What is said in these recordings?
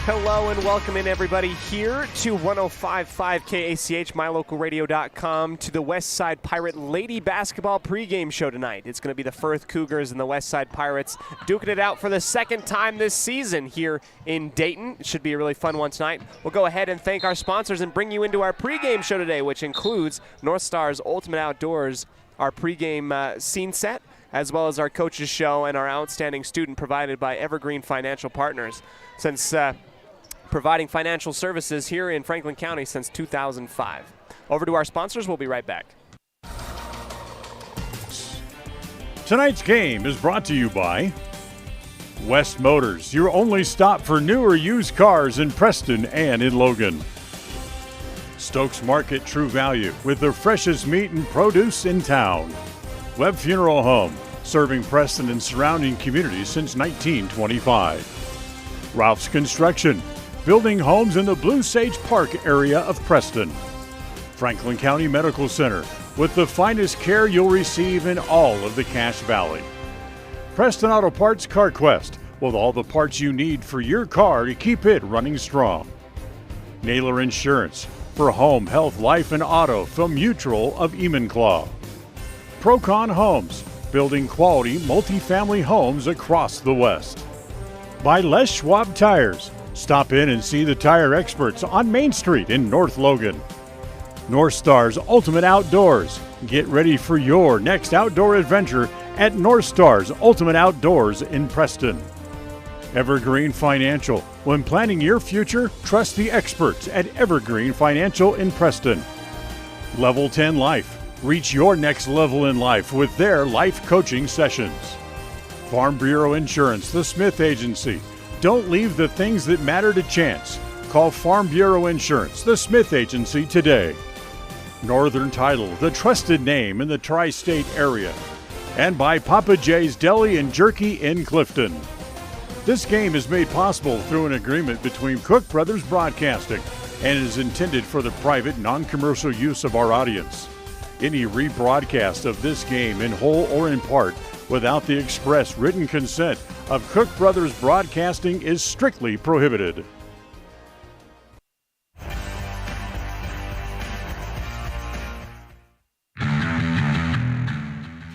Hello and welcome in, everybody, here to 105.5 KACH, mylocalradio.com, to the Westside Pirate Lady Basketball pregame show tonight. It's going to be the Firth Cougars and the Westside Pirates duking it out for the second time this season here in Dayton. It should be a really fun one tonight. We'll go ahead and thank our sponsors and bring you into our pregame show today, which includes North Star's Ultimate Outdoors, our pregame scene set, as well as our coaches show and our outstanding student provided by Evergreen Financial Partners. Since providing financial services here in Franklin County since 2005. Over to our sponsors. We'll be right back. Tonight's game is brought to you by West Motors, your only stop for new or used cars in Preston and in Logan. Stokes Market True Value with the freshest meat and produce in town. Webb Funeral Home, serving Preston and surrounding communities since 1925. Ralph's Construction, building homes in the Blue Sage Park area of Preston. Franklin County Medical Center, with the finest care you'll receive in all of the Cache Valley. Preston Auto Parts CarQuest, with all the parts you need for your car to keep it running strong. Naylor Insurance, for home, health, life, and auto from Mutual of Enumclaw. Procon Homes, building quality multifamily homes across the West. By Les Schwab Tires, stop in and see the tire experts on Main Street in North Logan. North Star's Ultimate Outdoors. Get ready for your next outdoor adventure at North Star's Ultimate Outdoors in Preston. Evergreen Financial. When planning your future, trust the experts at Evergreen Financial in Preston. Level 10 Life. Reach your next level in life with their life coaching sessions. Farm Bureau Insurance, the Smith Agency. Don't leave the things that matter to chance. Call Farm Bureau Insurance, the Smith Agency, today. Northern Title, the trusted name in the tri-state area. And by Papa J's Deli and Jerky in Clifton. This game is made possible through an agreement between Cook Brothers Broadcasting and is intended for the private, non-commercial use of our audience. Any rebroadcast of this game in whole or in part without the express written consent of Cook Brothers Broadcasting is strictly prohibited.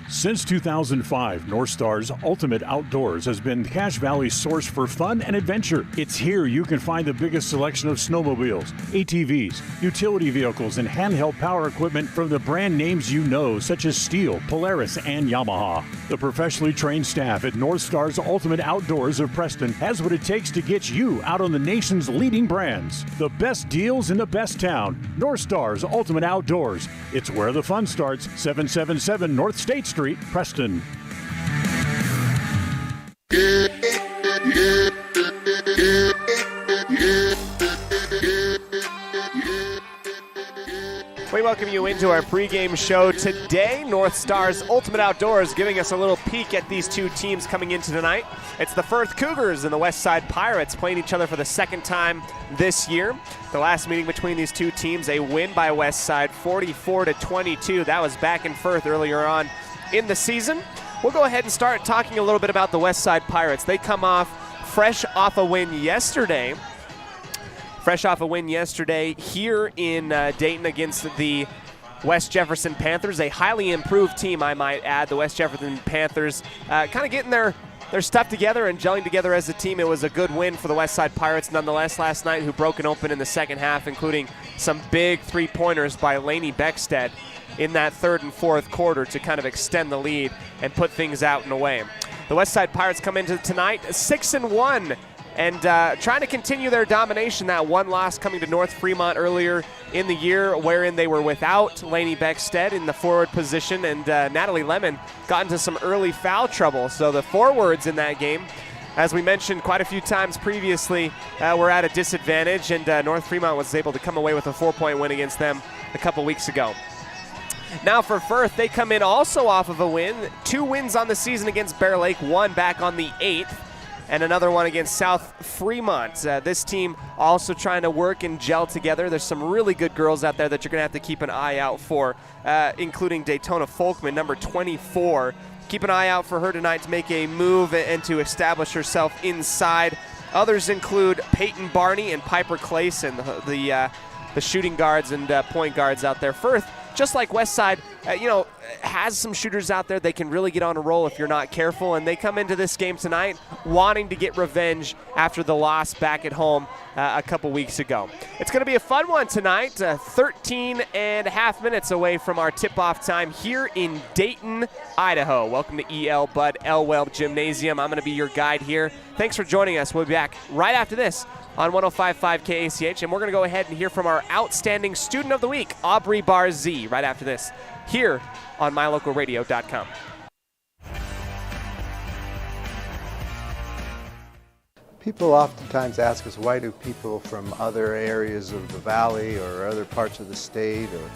Since 2005, North Star's Ultimate Outdoors has been Cache Valley's source for fun and adventure. It's here you can find the biggest selection of snowmobiles, ATVs, utility vehicles, and handheld power equipment from the brand names you know, such as Steel, Polaris, and Yamaha. The professionally trained staff at North Star's Ultimate Outdoors of Preston has what it takes to get you out on the nation's leading brands. The best deals in the best town. North Star's Ultimate Outdoors. It's where the fun starts. 777 North State Street, Preston. We welcome you into our pregame show today. North Star's Ultimate Outdoors giving us a little peek at these two teams coming into tonight. It's the Firth Cougars and the Westside Pirates playing each other for the second time this year. The last meeting between these two teams, a win by Westside, 44-22. That was back in Firth earlier on in the season. We'll go ahead and start talking a little bit about the Westside Pirates. They come fresh off a win yesterday here in Dayton against the West Jefferson Panthers, a highly improved team, I might add. The West Jefferson Panthers kind of getting their stuff together and gelling together as a team. It was a good win for the Westside Pirates nonetheless last night, who broke it open in the second half, including some big three-pointers by Laney Beckstead in that third and fourth quarter to kind of extend the lead and put things out and away. The Westside Pirates come into tonight 6-1 and trying to continue their domination. That one loss coming to North Fremont earlier in the year, wherein they were without Laney Beckstead in the forward position, and Natalie Lemon got into some early foul trouble. So the forwards in that game, as we mentioned quite a few times previously, were at a disadvantage, and North Fremont was able to come away with a 4-point win against them a couple weeks ago. Now for Firth, they come in also off of a win. 2 wins on the season against Bear Lake, one back on the 8th, and another one against South Fremont. This team also trying to work and gel together. There's some really good girls out there that you're going to have to keep an eye out for, including Daytona Folkman, number 24. Keep an eye out for her tonight to make a move and to establish herself inside Others include Peyton Barney and Piper Clayson, the shooting guards and point guards out there. Firth, just like Westside, has some shooters out there. They can really get on a roll if you're not careful, and they come into this game tonight wanting to get revenge after the loss back at home a couple weeks ago. It's going to be a fun one tonight, 13 and a half minutes away from our tip-off time here in Dayton, Idaho. Welcome to EL Bud Elwell Gymnasium. I'm going to be your guide here. Thanks for joining us. We'll be back right after this on 105.5 KACH, and we're going to go ahead and hear from our outstanding student of the week, Aubrey Barzee, right after this here on mylocalradio.com. People oftentimes ask us, why do people from other areas of the valley or other parts of the state or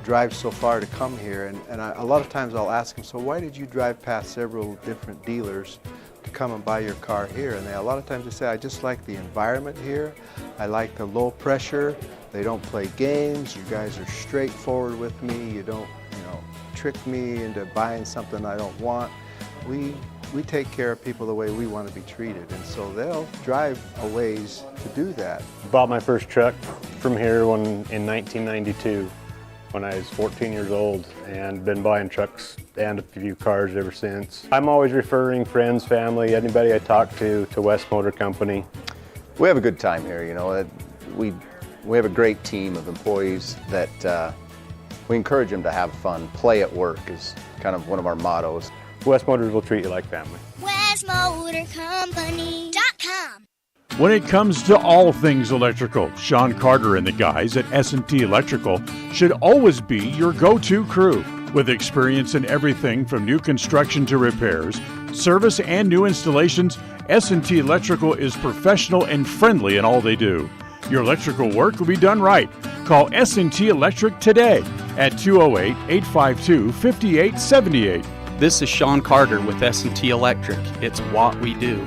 drive so far to come here? And a lot of times I'll ask them, so why did you drive past several different dealers to come and buy your car here? And a lot of times they say, I just like the environment here. I like the low pressure. They don't play games. You guys are straightforward with me. You don't, trick me into buying something I don't want. We take care of people the way we want to be treated, and so they'll drive a ways to do that. Bought my first truck from here in 1992 when I was 14 years old, and been buying trucks and a few cars ever since. I'm always referring friends, family, anybody I talk to West Motor Company. We have a good time here, We have a great team of employees that we encourage them to have fun. Play at work is kind of one of our mottos. West Motors will treat you like family. WestMotorCompany.com. When it comes to all things electrical, Sean Carter and the guys at S&T Electrical should always be your go-to crew. With experience in everything from new construction to repairs, service, and new installations, S&T Electrical is professional and friendly in all they do. Your electrical work will be done right. Call S&T Electric today at 208-852-5878. This is Sean Carter with S&T Electric. It's what we do.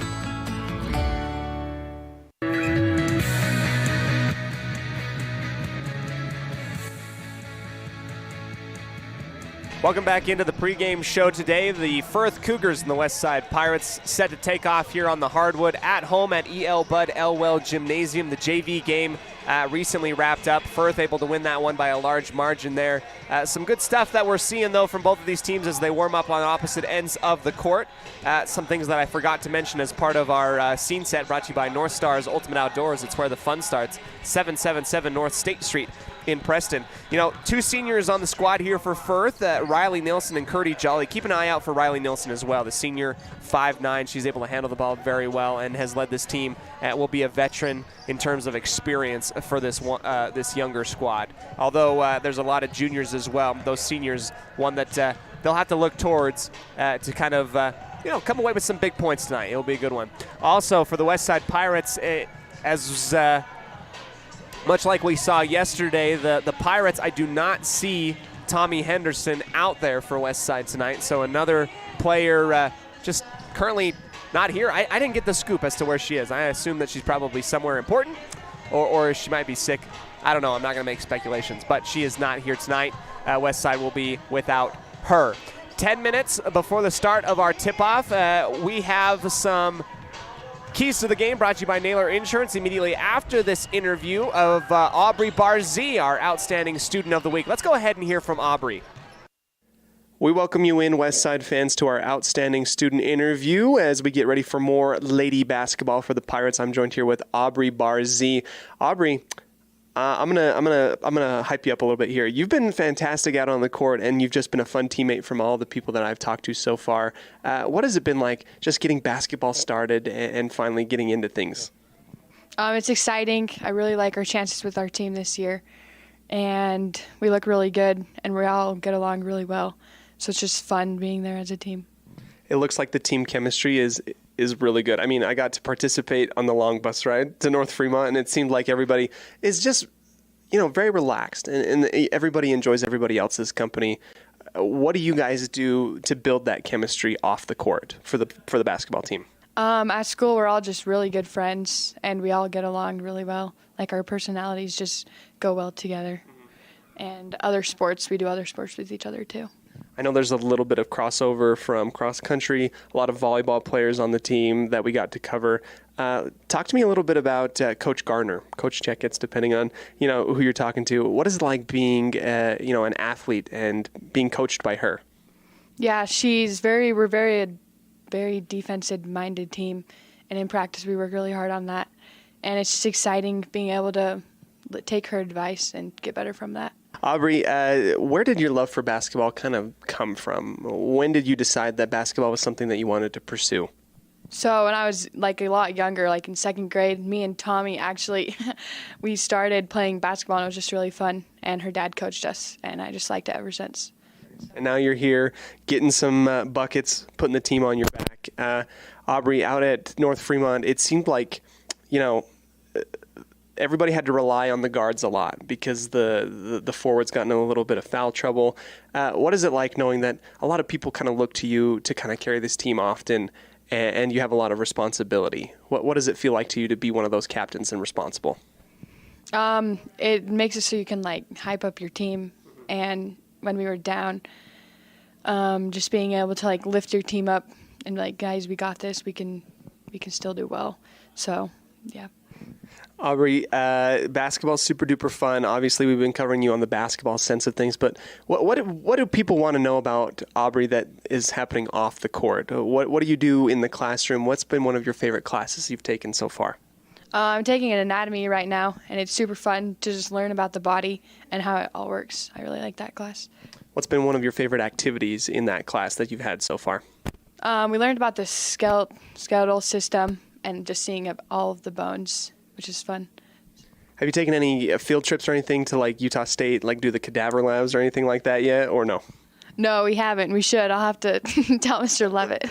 Welcome back into the pregame show today. The Firth Cougars and the Westside Pirates set to take off here on the hardwood at home at EL Bud Elwell Gymnasium. The JV game recently wrapped up. Firth able to win that one by a large margin there. Some good stuff that we're seeing, though, from both of these teams as they warm up on opposite ends of the court. Some things that I forgot to mention as part of our scene set brought to you by North Stars Ultimate Outdoors. It's where the fun starts. 777 North State Street in Preston. Two seniors on the squad here for Firth, Riley Nilsson and Cody Jolly. Keep an eye out for Riley Nilsson as well, the senior, 5'9". She's able to handle the ball very well and has led this team. Will be a veteran in terms of experience for this younger squad. Although there's a lot of juniors as well. Those seniors, one that they'll have to look towards to kind of come away with some big points tonight. It'll be a good one. Also for the Westside Pirates, as much like we saw yesterday, the Pirates, I do not see Tommy Henderson out there for Westside tonight. So another player just currently not here. I didn't get the scoop as to where she is. I assume that she's probably somewhere important or she might be sick. I don't know. I'm not going to make speculations, but she is not here tonight. Westside will be without her. 10 minutes before the start of our tip-off, we have some keys to the game brought to you by Naylor Insurance immediately after this interview of Aubrey Barzee, our outstanding student of the week. Let's go ahead and hear from Aubrey. We welcome you in, Westside fans, to our outstanding student interview as we get ready for more lady basketball for the Pirates. I'm joined here with Aubrey Barzee. Aubrey, I'm gonna hype you up a little bit here. You've been fantastic out on the court, and you've just been a fun teammate from all the people that I've talked to so far. What has it been like just getting basketball started and finally getting into things? It's exciting. I really like our chances with our team this year, and we look really good, and we all get along really well. So it's just fun being there as a team. It looks like the team chemistry is really good. I mean, I got to participate on the long bus ride to North Fremont, and it seemed like everybody is just, very relaxed, and everybody enjoys everybody else's company. What do you guys do to build that chemistry off the court for the basketball team? At school, we're all just really good friends, and we all get along really well. Like, our personalities just go well together. And other sports, we do other sports with each other, too. I know there's a little bit of crossover from cross country, a lot of volleyball players on the team that we got to cover. Talk to me a little bit about Coach Gardner, Coach Checkets, depending on who you're talking to. What is it like being an athlete and being coached by her? Yeah, we're very defensive-minded team, and in practice we work really hard on that. And it's just exciting being able to take her advice and get better from that. Aubrey, where did your love for basketball kind of come from? When did you decide that basketball was something that you wanted to pursue? So when I was a lot younger, in second grade, me and Tommy actually, we started playing basketball, and it was just really fun. And her dad coached us, and I just liked it ever since. And now you're here getting some buckets, putting the team on your back. Aubrey, out at North Fremont, it seemed like, everybody had to rely on the guards a lot because the forwards got in a little bit of foul trouble. What is it like knowing that a lot of people kind of look to you to kind of carry this team often, and you have a lot of responsibility? What does it feel like to you to be one of those captains and responsible? It makes it so you can hype up your team, and when we were down, just being able to lift your team up and guys, we got this. We can still do well. So, yeah. Aubrey, basketball's super duper fun. Obviously, we've been covering you on the basketball sense of things, but what do people want to know about Aubrey that is happening off the court? What do you do in the classroom? What's been one of your favorite classes you've taken so far? I'm taking an anatomy right now, and it's super fun to just learn about the body and how it all works. I really like that class. What's been one of your favorite activities in that class that you've had so far? We learned about the skeletal system and just seeing all of the bones, which is fun. Have you taken any field trips or anything to Utah State, do the cadaver labs or anything like that yet, or no? No, we haven't. We should. I'll have to tell Mr. Levitt.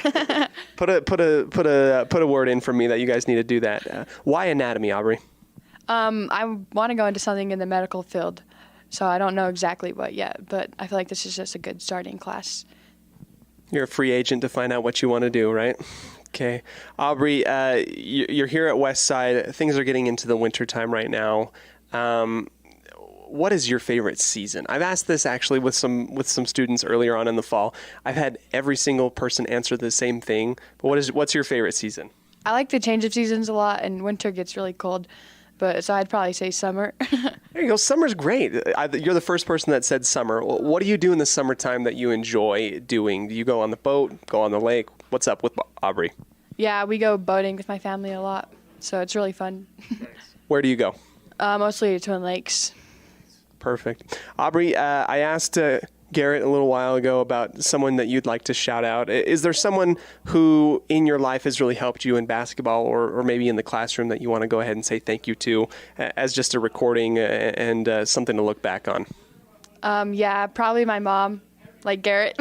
Put a word in for me that you guys need to do that. Why anatomy, Aubrey? I want to go into something in the medical field, so I don't know exactly what yet, but I feel like this is just a good starting class. You're a free agent to find out what you want to do, right? Okay. Aubrey, you're here at Westside. Things are getting into the winter time right now. What is your favorite season? I've asked this actually with some students earlier on in the fall. I've had every single person answer the same thing. But what's your favorite season? I like the change of seasons a lot, and winter gets really cold. So I'd probably say summer. There you go. Summer's great. You're the first person that said summer. What do you do in the summertime that you enjoy doing? Do you go on the boat, go on the lake? What's up with Aubrey? Yeah, we go boating with my family a lot, so it's really fun. Where do you go? Mostly to Twin Lakes. Perfect. Aubrey, I asked Garrett a little while ago about someone that you'd like to shout out. Is there someone who in your life has really helped you in basketball or maybe in the classroom that you want to go ahead and say thank you to as just a recording and something to look back on? Yeah, probably my mom, like Garrett.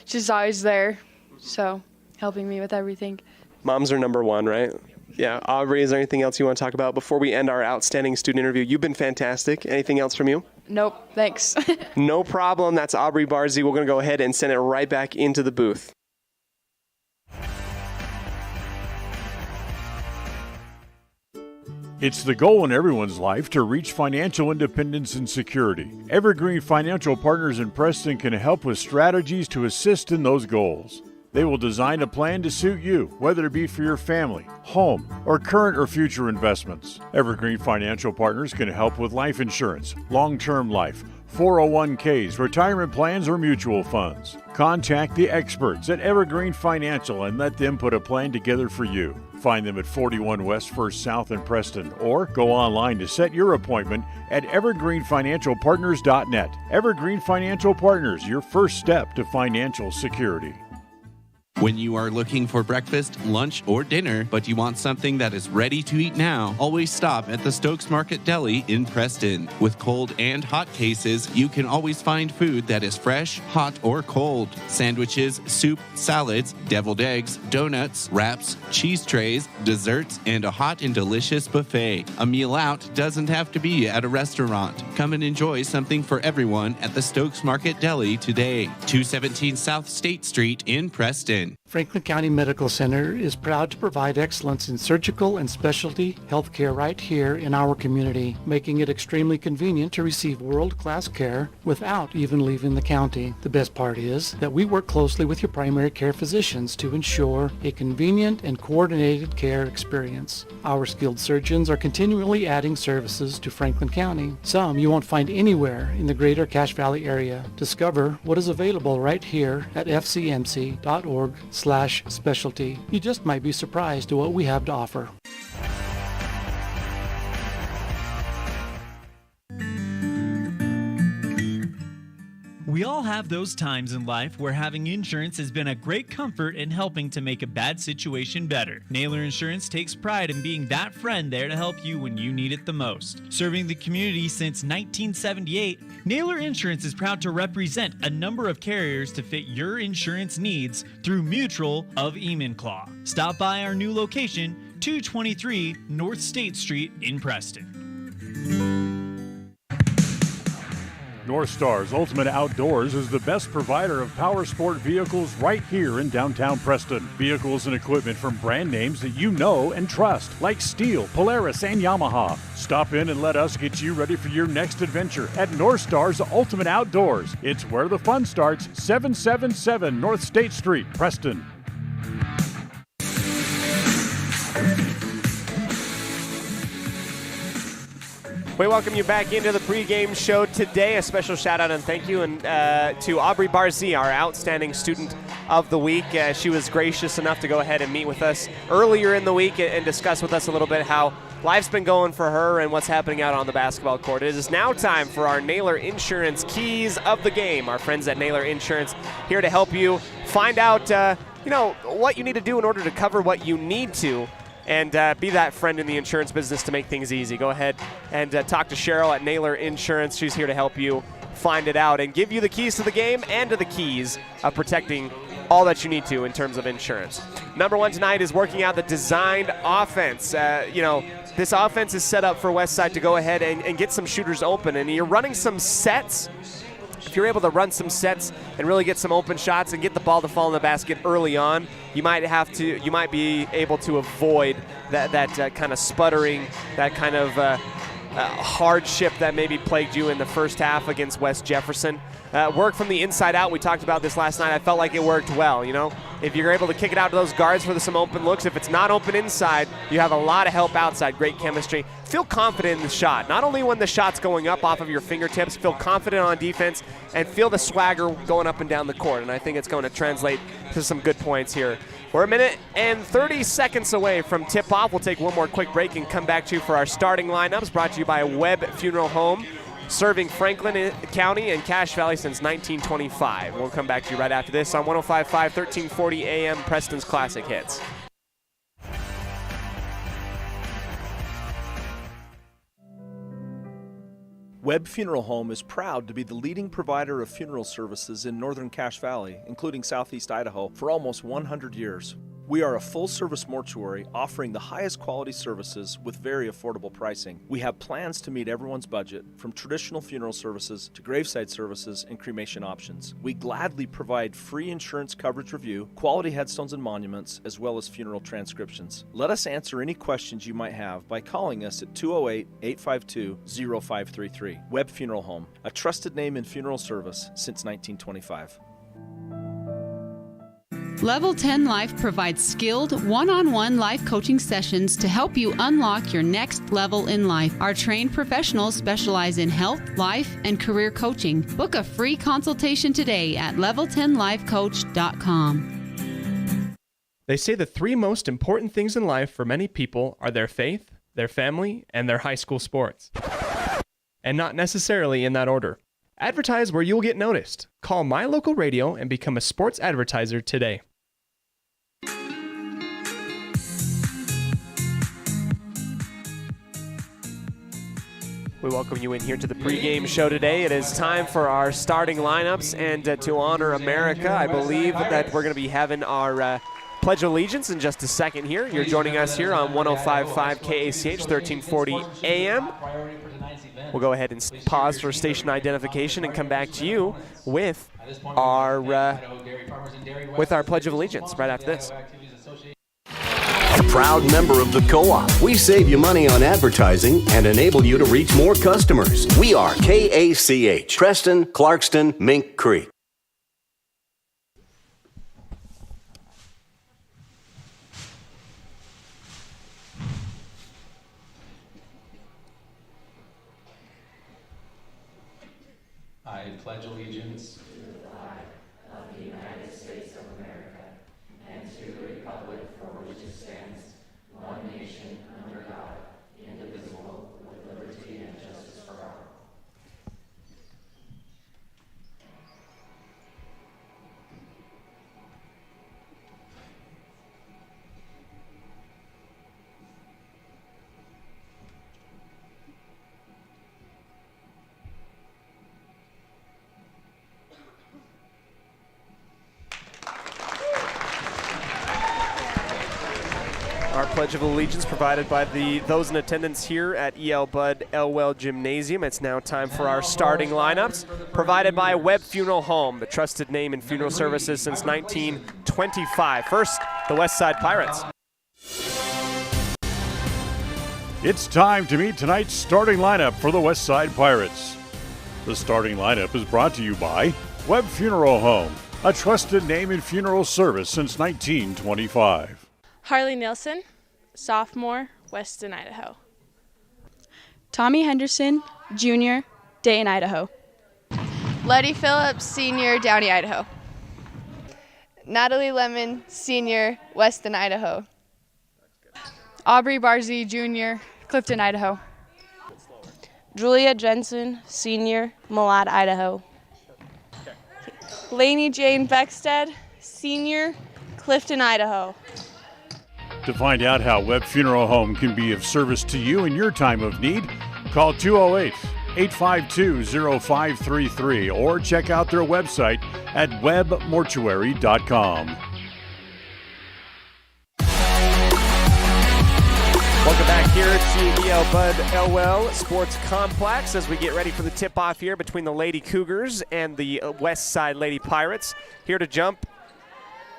She's always there, so helping me with everything. Moms are number one, right? Yeah. Aubrey, is there anything else you want to talk about before we end our outstanding student interview? You've been fantastic. Anything else from you? Nope, thanks. No problem. That's Aubrey Barzy. We're going to go ahead and send it right back into the booth. It's the goal in everyone's life to reach financial independence and security. Evergreen Financial Partners in Preston can help with strategies to assist in those goals. They will design a plan to suit you, whether it be for your family, home, or current or future investments. Evergreen Financial Partners can help with life insurance, long-term life, 401ks, retirement plans, or mutual funds. Contact the experts at Evergreen Financial and let them put a plan together for you. Find them at 41 West First South in Preston or go online to set your appointment at evergreenfinancialpartners.net. Evergreen Financial Partners, your first step to financial security. When you are looking for breakfast, lunch, or dinner, but you want something that is ready to eat now, always stop at the Stokes Market Deli in Preston. With cold and hot cases, you can always find food that is fresh, hot, or cold. Sandwiches, soup, salads, deviled eggs, donuts, wraps, cheese trays, desserts, and a hot and delicious buffet. A meal out doesn't have to be at a restaurant. Come and enjoy something for everyone at the Stokes Market Deli today. 217 South State Street in Preston. Franklin County Medical Center is proud to provide excellence in surgical and specialty healthcare right here in our community, making it extremely convenient to receive world-class care without even leaving the county. The best part is that we work closely with your primary care physicians to ensure a convenient and coordinated care experience. Our skilled surgeons are continually adding services to Franklin County. Some you won't find anywhere in the greater Cache Valley area. Discover what is available right here at fcmc.org/specialty. You just might be surprised at what we have to offer. We all have those times in life where having insurance has been a great comfort in helping to make a bad situation better. Naylor Insurance takes pride in being that friend there to help you when you need it the most. Serving the community since 1978, Naylor Insurance is proud to represent a number of carriers to fit your insurance needs through Mutual of Enumclaw. Stop by our new location, 223 North State Street in Preston. North Star's Ultimate Outdoors is the best provider of power sport vehicles right here in downtown Preston. Vehicles and equipment from brand names that you know and trust, like Steel, Polaris, and Yamaha. Stop in and let us get you ready for your next adventure at North Star's Ultimate Outdoors. It's where the fun starts, 777 North State Street, Preston. We welcome you back into the pregame show today. A special shout out and thank you to Aubrey Barzee, our outstanding student of the week. She was gracious enough to go ahead and meet with us earlier in the week and discuss with us a little bit how life's been going for her and what's happening out on the basketball court. It is now time for our Naylor Insurance Keys of the Game. Our friends at Naylor Insurance here to help you find out what you need to do in order to cover what you need to, and be that friend in the insurance business to make things easy. Go ahead and talk to Cheryl at Naylor Insurance. She's here to help you find it out and give you the keys to the game and to the keys of protecting all that you need to in terms of insurance. Number one tonight is working out the designed offense. This offense is set up for Westside to go ahead and get some shooters open, and you're running some sets. If you're able to run some sets and really get some open shots and get the ball to fall in the basket early on, you might be able to avoid that kind of sputtering, that kind of hardship that maybe plagued you in the first half against West Jefferson. Work from the inside out. We talked about this last night. I felt like it worked well. If you're able to kick it out to those guards for some open looks, if it's not open inside, you have a lot of help outside. Great chemistry. Feel confident in the shot. Not only when the shot's going up off of your fingertips, feel confident on defense and feel the swagger going up and down the court. And I think it's going to translate to some good points here. We're a minute and 30 seconds away from tip-off. We'll take one more quick break and come back to you for our starting lineups, brought to you by Webb Funeral Home, serving Franklin County and Cache Valley since 1925. We'll come back to you right after this on 105.5, 1340 AM, Preston's Classic Hits. Webb Funeral Home is proud to be the leading provider of funeral services in northern Cache Valley, including southeast Idaho, for almost 100 years. We are a full-service mortuary offering the highest quality services with very affordable pricing. We have plans to meet everyone's budget, from traditional funeral services to graveside services and cremation options. We gladly provide free insurance coverage review, quality headstones and monuments, as well as funeral transcriptions. Let us answer any questions you might have by calling us at 208-852-0533. Webb Funeral Home, a trusted name in funeral service since 1925. Level 10 Life provides skilled one-on-one life coaching sessions to help you unlock your next level in life. Our trained professionals specialize in health, life, and career coaching. Book a free consultation today at level10lifecoach.com. They say the three most important things in life for many people are their faith, their family, and their high school sports. And not necessarily in that order. Advertise where you'll get noticed. Call My Local Radio and become a sports advertiser today. We welcome you in here to the pregame show today. It is time for our starting lineups, and to honor America, I believe that we're going to be having our Pledge of Allegiance in just a second here. You're joining us here on 105.5 KACH, 1340 AM. We'll go ahead and pause for station identification and come back to you with our Pledge of Allegiance right after this. A proud member of the Co-op, we save you money on advertising and enable you to reach more customers. We are KACH, Preston, Clarkston, Mink Creek. I pledge allegiance to the flag of the United States of America and to the republic for which it stands, one nation under God, indivisible, with liberty and justice for all. Our Pledge of Allegiance provided by those in attendance here at E.L. Budd Elwell Gymnasium. It's now time for our starting lineups, provided by Webb Funeral Home, the trusted name in funeral services since 1925. First, the West Side Pirates. It's time to meet tonight's starting lineup for the West Side Pirates. The starting lineup is brought to you by Webb Funeral Home, a trusted name in funeral service since 1925. Harley Nilsson, sophomore, Weston, Idaho. Tommy Henderson, junior, Dayton, Idaho. Letty Phillips, senior, Downey, Idaho. Natalie Lemon, senior, Weston, Idaho. Aubrey Barzy, junior, Clifton, Idaho. Julia Jensen, senior, Malad, Idaho. Lainey Jane Beckstead, senior, Clifton, Idaho. To find out how Webb Funeral Home can be of service to you in your time of need, call 208-852-0533 or check out their website at webbmortuary.com. Welcome back here to E.L. Budd Elwell Sports Complex as we get ready for the tip-off here between the Lady Cougars and the West Side Lady Pirates. Here to jump,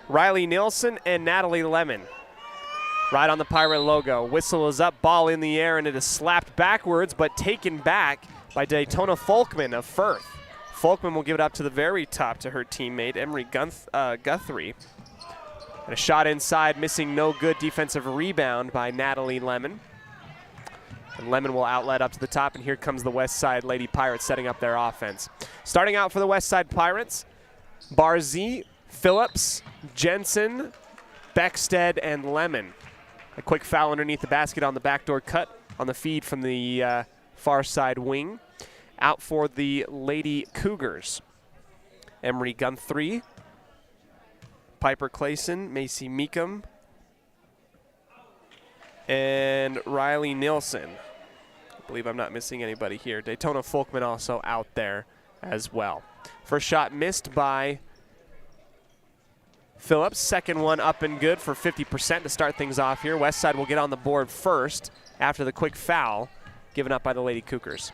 Riley Nielsen and Natalie Lemon. Right on the Pirate logo. Whistle is up, ball in the air, and it is slapped backwards, but taken back by Daytona Folkman of Firth. Folkman will give it up to the very top to her teammate, Emery Guthrie. And a shot inside, missing no good. Defensive rebound by Natalie Lemon. And Lemon will outlet up to the top, and here comes the West Side Lady Pirates setting up their offense. Starting out for the West Side Pirates, Barzy, Phillips, Jensen, Beckstead, and Lemon. A quick foul underneath the basket on the backdoor cut on the feed from the far side wing. Out for the Lady Cougars, Emery Guthrie, Piper Clayson, Macy Meekum, and Riley Nilsson. I believe I'm not missing anybody here. Daytona Folkman also out there as well. First shot missed by Phillips. Second one up and good for 50% to start things off here. Westside will get on the board first after the quick foul given up by the Lady Cougars.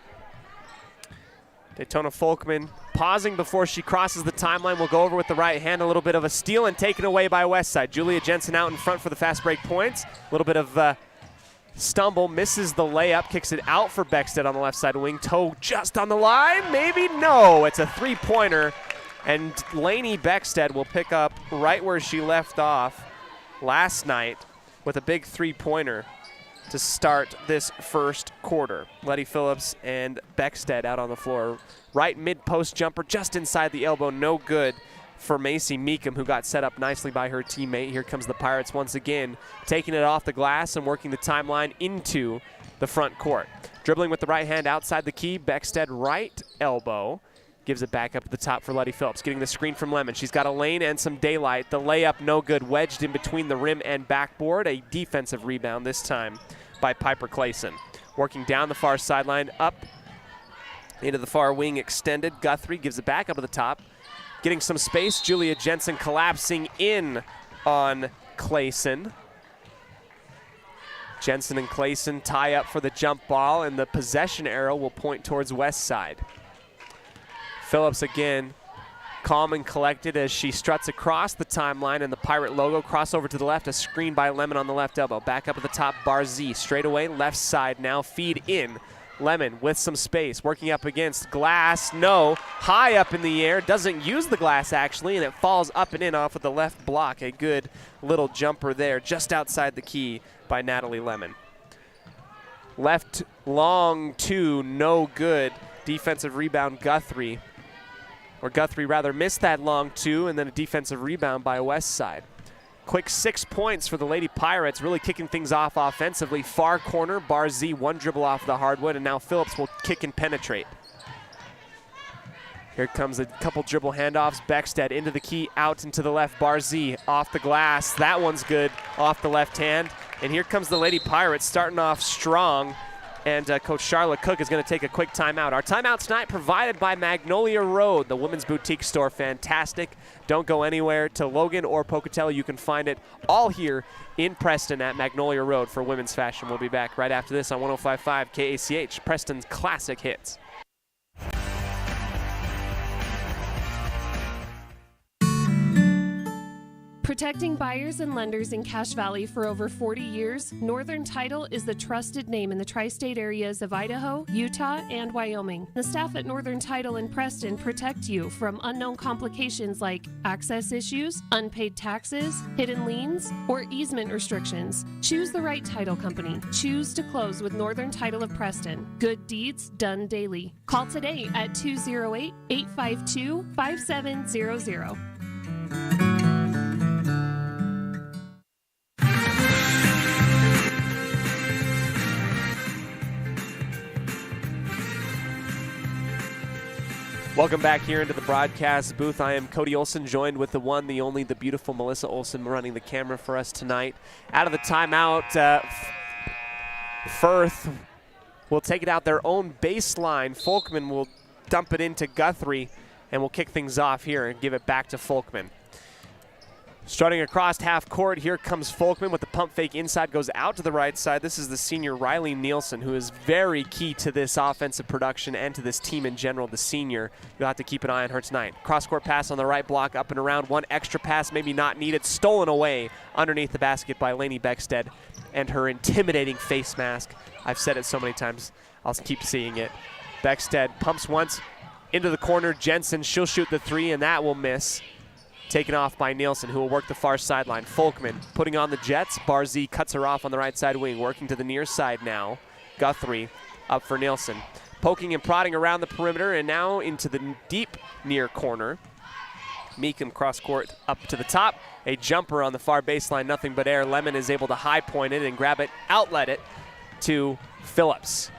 Daytona Folkman pausing before she crosses the timeline. Will go over with the right hand. A little bit of a steal and taken away by Westside. Julia Jensen out in front for the fast break points. A little bit of stumble, misses the layup, kicks it out for Beckstead on the left side wing. Toe just on the line, maybe no. It's a three-pointer. And Lainey Beckstead will pick up right where she left off last night with a big three-pointer to start this first quarter. Letty Phillips and Beckstead out on the floor. Right mid-post jumper just inside the elbow, no good for Macy Meekum, who got set up nicely by her teammate. Here comes the Pirates once again, taking it off the glass and working the timeline into the front court. Dribbling with the right hand outside the key, Beckstead right elbow. Gives it back up to the top for Letty Phillips. Getting the screen from Lemon. She's got a lane and some daylight. The layup no good. Wedged in between the rim and backboard. A defensive rebound this time by Piper Clayson. Working down the far sideline, up into the far wing extended. Guthrie gives it back up to the top. Getting some space. Julia Jensen collapsing in on Clayson. Jensen and Clayson tie up for the jump ball, and the possession arrow will point towards West Side. Phillips again, calm and collected as she struts across the timeline, and the Pirate logo. Crossover to the left, a screen by Lemon on the left elbow. Back up at the top, Barzee. Straight away, left side now, feed in. Lemon with some space, working up against glass. No, high up in the air, doesn't use the glass actually, and it falls up and in off of the left block. A good little jumper there, just outside the key by Natalie Lemon. Left long two, no good. Defensive rebound, Guthrie. Or Guthrie rather missed that long two, and then a defensive rebound by West Side. Quick 6 points for the Lady Pirates, really kicking things off offensively. Far corner, Barzee, one dribble off the hardwood, and now Phillips will kick and penetrate. Here comes a couple dribble handoffs. Beckstead into the key, out into the left. Barzee off the glass. That one's good off the left hand. And here comes the Lady Pirates starting off strong. And Coach Charlotte Cook is going to take a quick timeout. Our timeout tonight provided by Magnolia Road, the women's boutique store. Fantastic. Don't go anywhere to Logan or Pocatello. You can find it all here in Preston at Magnolia Road for women's fashion. We'll be back right after this on 105.5 KACH, Preston's classic hits. Protecting buyers and lenders in Cache Valley for over 40 years, Northern Title is the trusted name in the tri-state areas of Idaho, Utah, and Wyoming. The staff at Northern Title in Preston protect you from unknown complications like access issues, unpaid taxes, hidden liens, or easement restrictions. Choose the right title company. Choose to close with Northern Title of Preston. Good deeds done daily. Call today at 208-852-5700. Welcome back here into the broadcast booth. I am Cody Olsen, joined with the one, the only, the beautiful Melissa Olsen running the camera for us tonight. Out of the timeout, Firth will take it out their own baseline. Folkman will dump it into Guthrie, and we'll kick things off here and give it back to Folkman. Strutting across half court, here comes Folkman with the pump fake inside, goes out to the right side. This is the senior Riley Nielsen, who is very key to this offensive production and to this team in general, the senior. You'll have to keep an eye on her tonight. Cross-court pass on the right block, up and around. One extra pass, maybe not needed, stolen away underneath the basket by Lainey Beckstead and her intimidating face mask. I've said it so many times, I'll keep seeing it. Beckstead pumps once into the corner. Jensen, she'll shoot the three, and that will miss. Taken off by Nielsen, who will work the far sideline. Folkman putting on the Jets. Barzee cuts her off on the right side wing, working to the near side now. Guthrie up for Nielsen. Poking and prodding around the perimeter, and now into the deep near corner. Meekum cross court up to the top. A jumper on the far baseline, nothing but air. Lemon is able to high point it and grab it, outlet it to Phillips.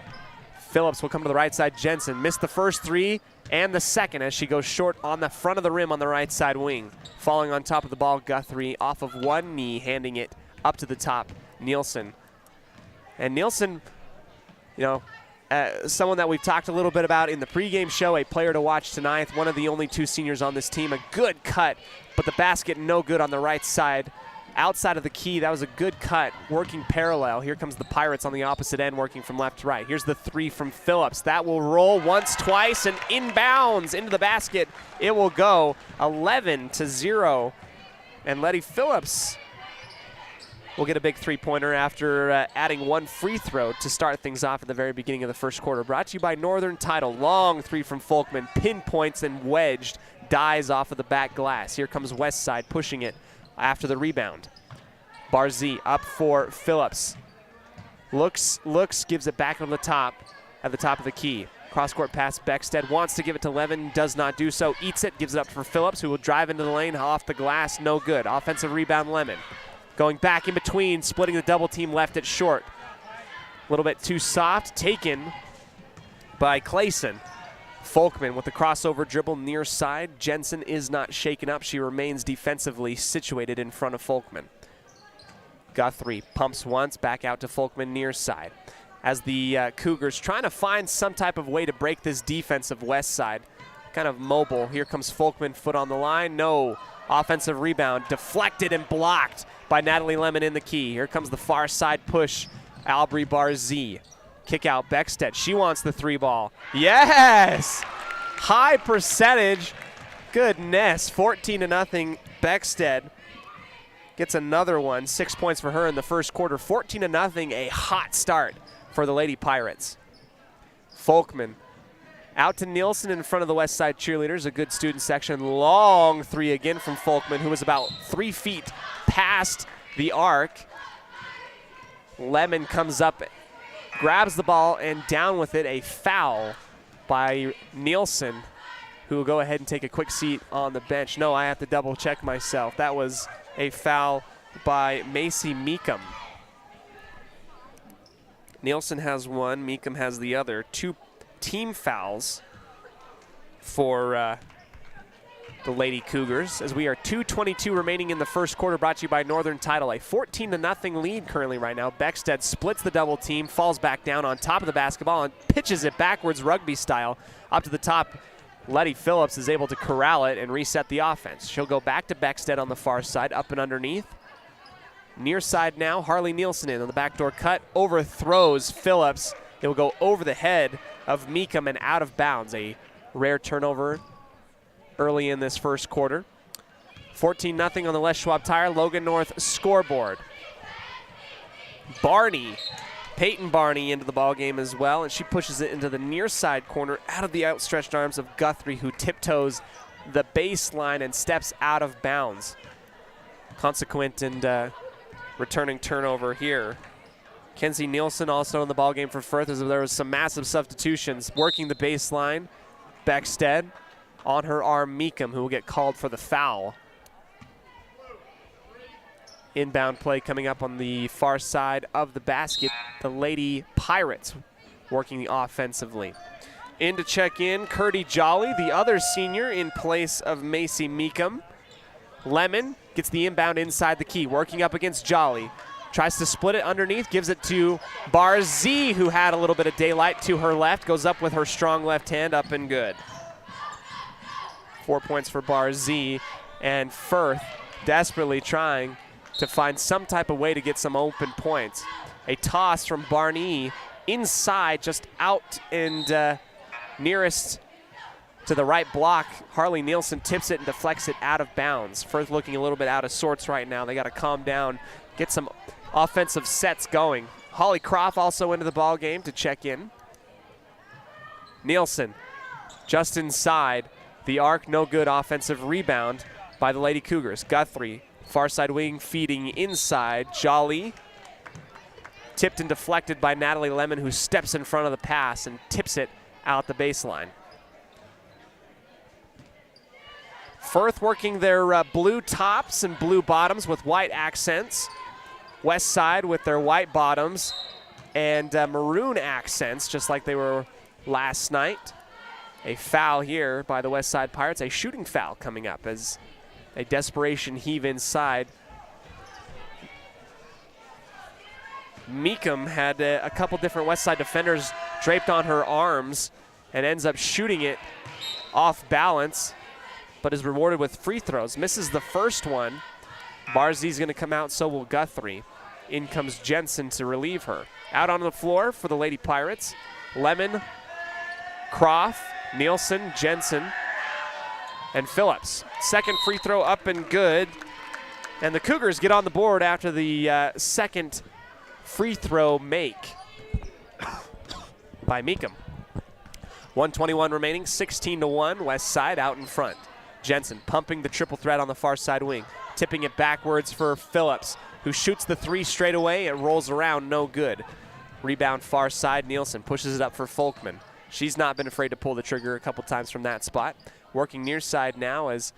Phillips will come to the right side. Jensen missed the first three and the second as she goes short on the front of the rim on the right side wing. Falling on top of the ball, Guthrie off of one knee, handing it up to the top, Nielsen. And Nielsen, you know, someone that we've talked a little bit about in the pregame show, a player to watch tonight, one of the only two seniors on this team. A good cut, but the basket no good on the right side. Outside of the key, that was a good cut, working parallel. Here comes the Pirates on the opposite end, working from left to right. Here's the three from Phillips. That will roll once, twice, and inbounds into the basket. It will go 11-0. And Letty Phillips will get a big three-pointer after adding one free throw to start things off at the very beginning of the first quarter. Brought to you by Northern Title. Long three from Folkman, pinpoints and wedged, dies off of the back glass. Here comes West Side pushing it after the rebound. Barzee up for Phillips. Looks, gives it back on the top, at the top of the key. Cross-court pass, Beckstead wants to give it to Levin, does not do so. Eats it, gives it up for Phillips, who will drive into the lane, off the glass, no good. Offensive rebound, Lemon. Going back in between, splitting the double team, left it short. A little bit too soft, taken by Clayson. Folkman with the crossover dribble near side. Jensen is not shaken up. She remains defensively situated in front of Folkman. Guthrie pumps once, back out to Folkman near side. As the Cougars trying to find some type of way to break this defense of West Side. Kind of mobile. Here comes Folkman, foot on the line. No. Offensive rebound, deflected and blocked by Natalie Lemon in the key. Here comes the far side push Albry Barzee. Kick out Beckstead. She wants the 3 ball. Yes! High percentage. Goodness. 14-0. Beckstead gets another one. 6 points for her in the first quarter. 14-0. A hot start for the Lady Pirates. Folkman out to Nielsen in front of the West Side cheerleaders. A good student section. Long 3 again from Folkman, who was about 3 feet past the arc. Lemon comes up, grabs the ball, and down with it. A foul by Nielsen, who will go ahead and take a quick seat on the bench. No, I have to double check myself. That was a foul by Macy Meekum. Nielsen has 1, Meekum has the other. 2 team fouls for the Lady Cougars, as we are 2:22 remaining in the first quarter, brought to you by Northern Title. A 14-0 lead currently right now. Beckstead splits the double team, falls back down on top of the basketball and pitches it backwards rugby style up to the top. Letty Phillips is able to corral it and reset the offense. She'll go back to Beckstead on the far side, up and underneath. Near side now, Harley Nielsen in on the backdoor cut, overthrows Phillips. It will go over the head of Meekum and out of bounds. A rare turnover early in this first quarter. 14-0 on the Les Schwab Tire Logan North scoreboard. Peyton Barney into the ball game as well, and she pushes it into the near side corner out of the outstretched arms of Guthrie, who tiptoes the baseline and steps out of bounds. Consequent and returning turnover here. Kenzie Nielsen also in the ball game for Firth, as there was some massive substitutions. Working the baseline, Beckstead. On her arm, Meekum, who will get called for the foul. Inbound play coming up on the far side of the basket. The Lady Pirates working offensively. In to check in, Cody Jolly, the other senior, in place of Macy Meekum. Lemon gets the inbound inside the key, working up against Jolly. Tries to split it underneath, gives it to Barzee, who had a little bit of daylight to her left. Goes up with her strong left hand, up and good. 4 points for Barzee, and Firth desperately trying to find some type of way to get some open points. A toss from Barney inside, just out and nearest to the right block. Harley Nielsen tips it and deflects it out of bounds. Firth looking a little bit out of sorts right now. They got to calm down, get some offensive sets going. Holly Croft also into the ball game to check in. Nielsen just inside the arc, no good. Offensive rebound by the Lady Cougars. Guthrie, far side wing, feeding inside. Jolly tipped and deflected by Natalie Lemon, who steps in front of the pass and tips it out the baseline. Firth working their blue tops and blue bottoms with white accents. West Side with their white bottoms and maroon accents, just like they were last night. A foul here by the West Side Pirates, a shooting foul coming up as a desperation heave inside. Meekum had a couple different West Side defenders draped on her arms and ends up shooting it off balance, but is rewarded with free throws. Misses the first one. Barzee's going to come out, so will Guthrie. In comes Jensen to relieve her. Out on the floor for the Lady Pirates, Lemon, Croft, Nielsen, Jensen, and Phillips. Second free throw up and good. And the Cougars get on the board after the second free throw make by Meekum. 1:21 remaining, 16-1, West Side out in front. Jensen pumping the triple threat on the far side wing, tipping it backwards for Phillips, who shoots the 3 straight away. It rolls around, no good. Rebound far side, Nielsen pushes it up for Folkman. She's not been afraid to pull the trigger a couple times from that spot. Working near side now as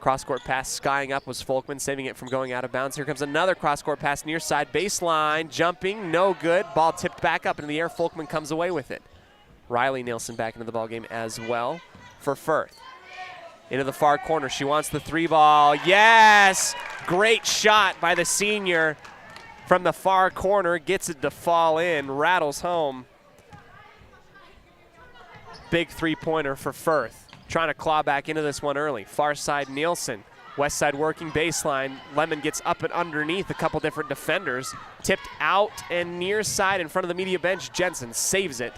cross-court pass skying up was Folkman, saving it from going out of bounds. Here comes another cross-court pass near side, baseline, jumping, no good. Ball tipped back up into the air. Folkman comes away with it. Riley Nielsen back into the ballgame as well for Firth. Into the far corner, she wants the 3 ball. Yes! Great shot by the senior from the far corner. Gets it to fall in, rattles home. Big 3-pointer for Firth. Trying to claw back into this one early. Far side Nielsen West side working baseline. Lemon gets up and underneath a couple different defenders. Tipped out and near side in front of the media bench. Jensen saves it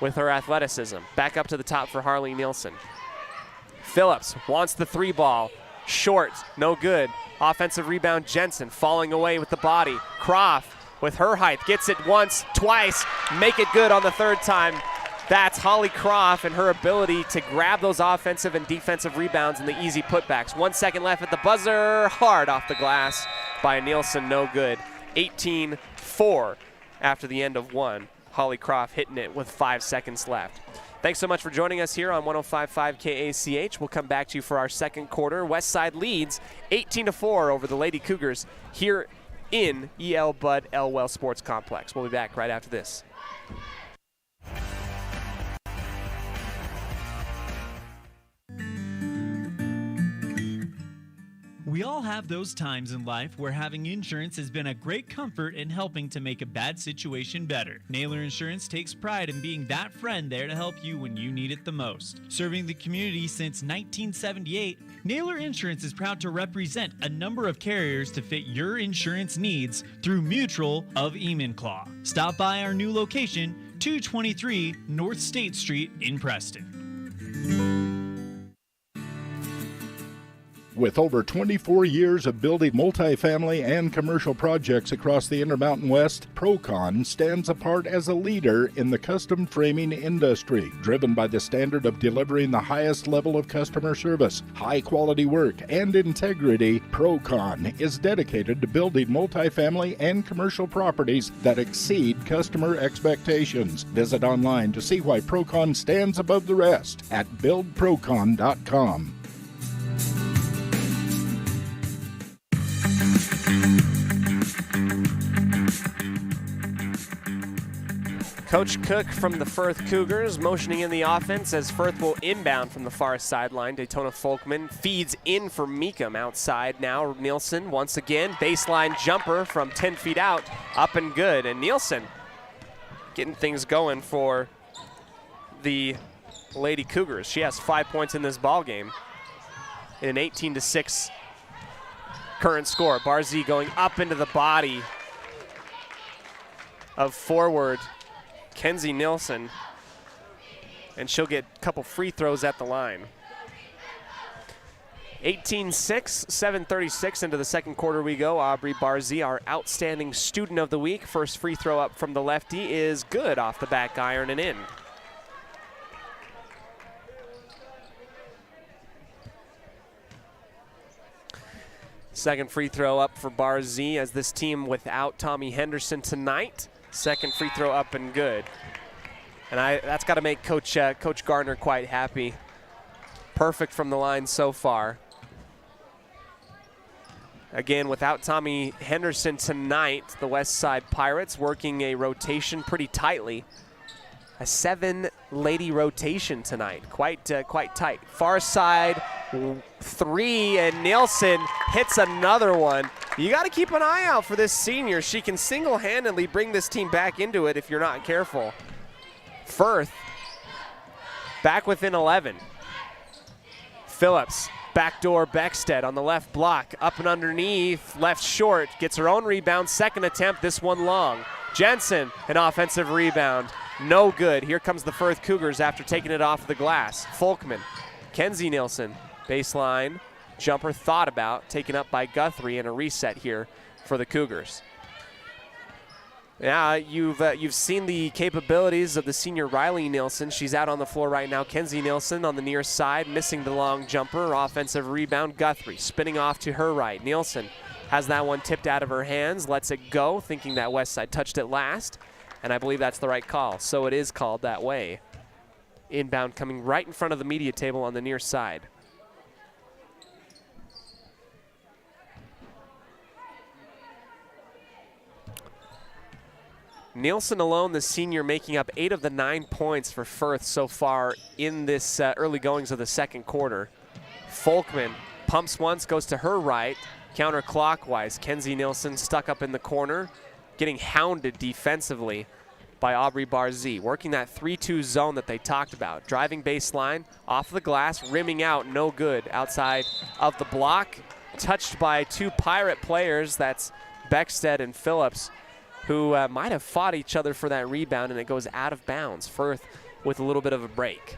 with her athleticism. Back up to the top for Harley Nielsen. Phillips wants the 3 ball. Short, no good. Offensive rebound, Jensen falling away with the body. Croft with her height gets it once, twice, make it good on the 3rd time. That's Holly Croft and her ability to grab those offensive and defensive rebounds and the easy putbacks. 1 second left at the buzzer, hard off the glass by Nielsen, no good. 18-4 after the end of 1. Holly Croft hitting it with 5 seconds left. Thanks so much for joining us here on 105.5 KACH. We'll come back to you for our second quarter. Westside leads 18-4 over the Lady Cougars here in E.L. Budd Elwell Sports Complex. We'll be back right after this. We all have those times in life where having insurance has been a great comfort in helping to make a bad situation better. Naylor Insurance takes pride in being that friend there to help you when you need it the most. Serving the community since 1978, Naylor Insurance is proud to represent a number of carriers to fit your insurance needs through Mutual of Enumclaw. Stop by our new location, 223 North State Street in Preston. With over 24 years of building multifamily and commercial projects across the Intermountain West, Procon stands apart as a leader in the custom framing industry, driven by the standard of delivering the highest level of customer service, high-quality work, and integrity. Procon is dedicated to building multifamily and commercial properties that exceed customer expectations. Visit online to see why Procon stands above the rest at buildprocon.com. Coach Cook from the Firth Cougars motioning in the offense as Firth will inbound from the far sideline. Daytona Folkman feeds in for Meekum outside now. Nielsen once again, baseline jumper from 10 feet out, up and good. And Nielsen getting things going for the Lady Cougars. She has 5 points in this ball game in an 18-6 current score. Barzee going up into the body of forward Kenzie Nielsen, and she'll get a couple free throws at the line. 18-6, 7:36 into the second quarter we go. Aubrey Barzee, our outstanding student of the week. First free throw up from the lefty is good off the back iron and in. Second free throw up for Barzee as this team without Tommy Henderson tonight. Second free throw up and good. And that's got to make Coach Gardner quite happy. Perfect from the line so far. Again, without Tommy Henderson tonight, the West Side Pirates working a rotation pretty tightly. A 7-lady rotation tonight, quite tight. Far side 3, and Nielsen hits another one. You got to keep an eye out for this senior. She can single-handedly bring this team back into it if you're not careful. Firth back within 11. Phillips, backdoor Beckstead on the left block, up and underneath, left short, gets her own rebound, second attempt, this one long. Jensen, an offensive rebound, no good. Here comes the Firth Cougars after taking it off the glass. Folkman, Kenzie Nielsen, baseline, jumper thought about, taken up by Guthrie, and a reset here for the Cougars. Yeah, you've seen the capabilities of the senior Riley Nielsen. She's out on the floor right now. Kenzie Nielsen on the near side, missing the long jumper. Offensive rebound, Guthrie spinning off to her right. Nielsen has that one tipped out of her hands, lets it go, thinking that Westside touched it last, and I believe that's the right call. So it is called that way. Inbound coming right in front of the media table on the near side. Nielsen alone, the senior, making up 8 of the 9 points for Firth so far in this early goings of the second quarter. Folkman pumps once, goes to her right, counterclockwise. Kenzie Nielsen stuck up in the corner, getting hounded defensively by Aubrey Barzee, working that 3-2 zone that they talked about. Driving baseline, off the glass, rimming out, no good. Outside of the block, touched by 2 Pirate players. That's Beckstead and Phillips, who might have fought each other for that rebound, and it goes out of bounds. Firth with a little bit of a break.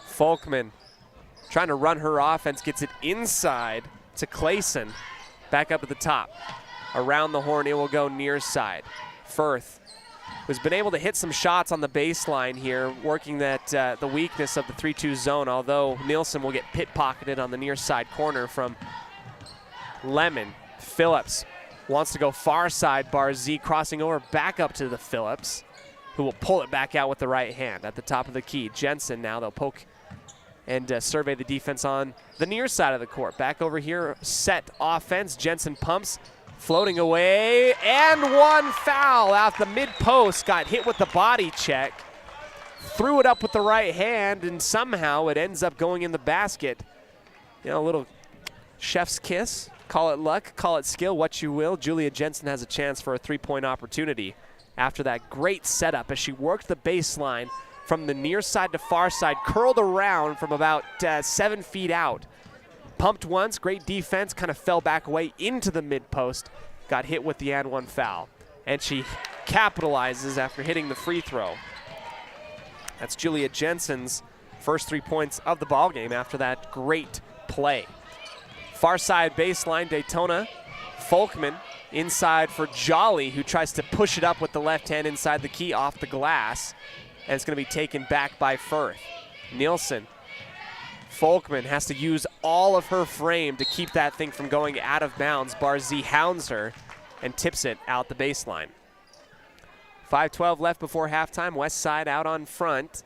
Folkman trying to run her offense, gets it inside to Clayson. Back up at the top. Around the horn, it will go near side. Firth, who's been able to hit some shots on the baseline here, working that the weakness of the 3-2 zone, although Nielsen will get pit-pocketed on the near side corner from Lemon. Phillips wants to go far side. Barzee crossing over back up to the Phillips, who will pull it back out with the right hand at the top of the key. Jensen now, they'll poke and survey the defense on the near side of the court. Back over here, set offense. Jensen pumps, floating away, and 1 foul out the mid-post. Got hit with the body check, threw it up with the right hand, and somehow it ends up going in the basket. You know, a little chef's kiss. Call it luck, call it skill, what you will. Julia Jensen has a chance for a 3-point opportunity after that great setup as she worked the baseline from the near side to far side, curled around from about 7 feet out. Pumped once, great defense, kind of fell back away into the mid-post, got hit with the and 1 foul. And she capitalizes after hitting the free throw. That's Julia Jensen's first 3 points of the ball game after that great play. Far side baseline, Daytona. Folkman inside for Jolly, who tries to push it up with the left hand inside the key off the glass. And it's going to be taken back by Firth. Nielsen. Folkman has to use all of her frame to keep that thing from going out of bounds. Barzee hounds her and tips it out the baseline. 5:12 left before halftime. West Side out in front,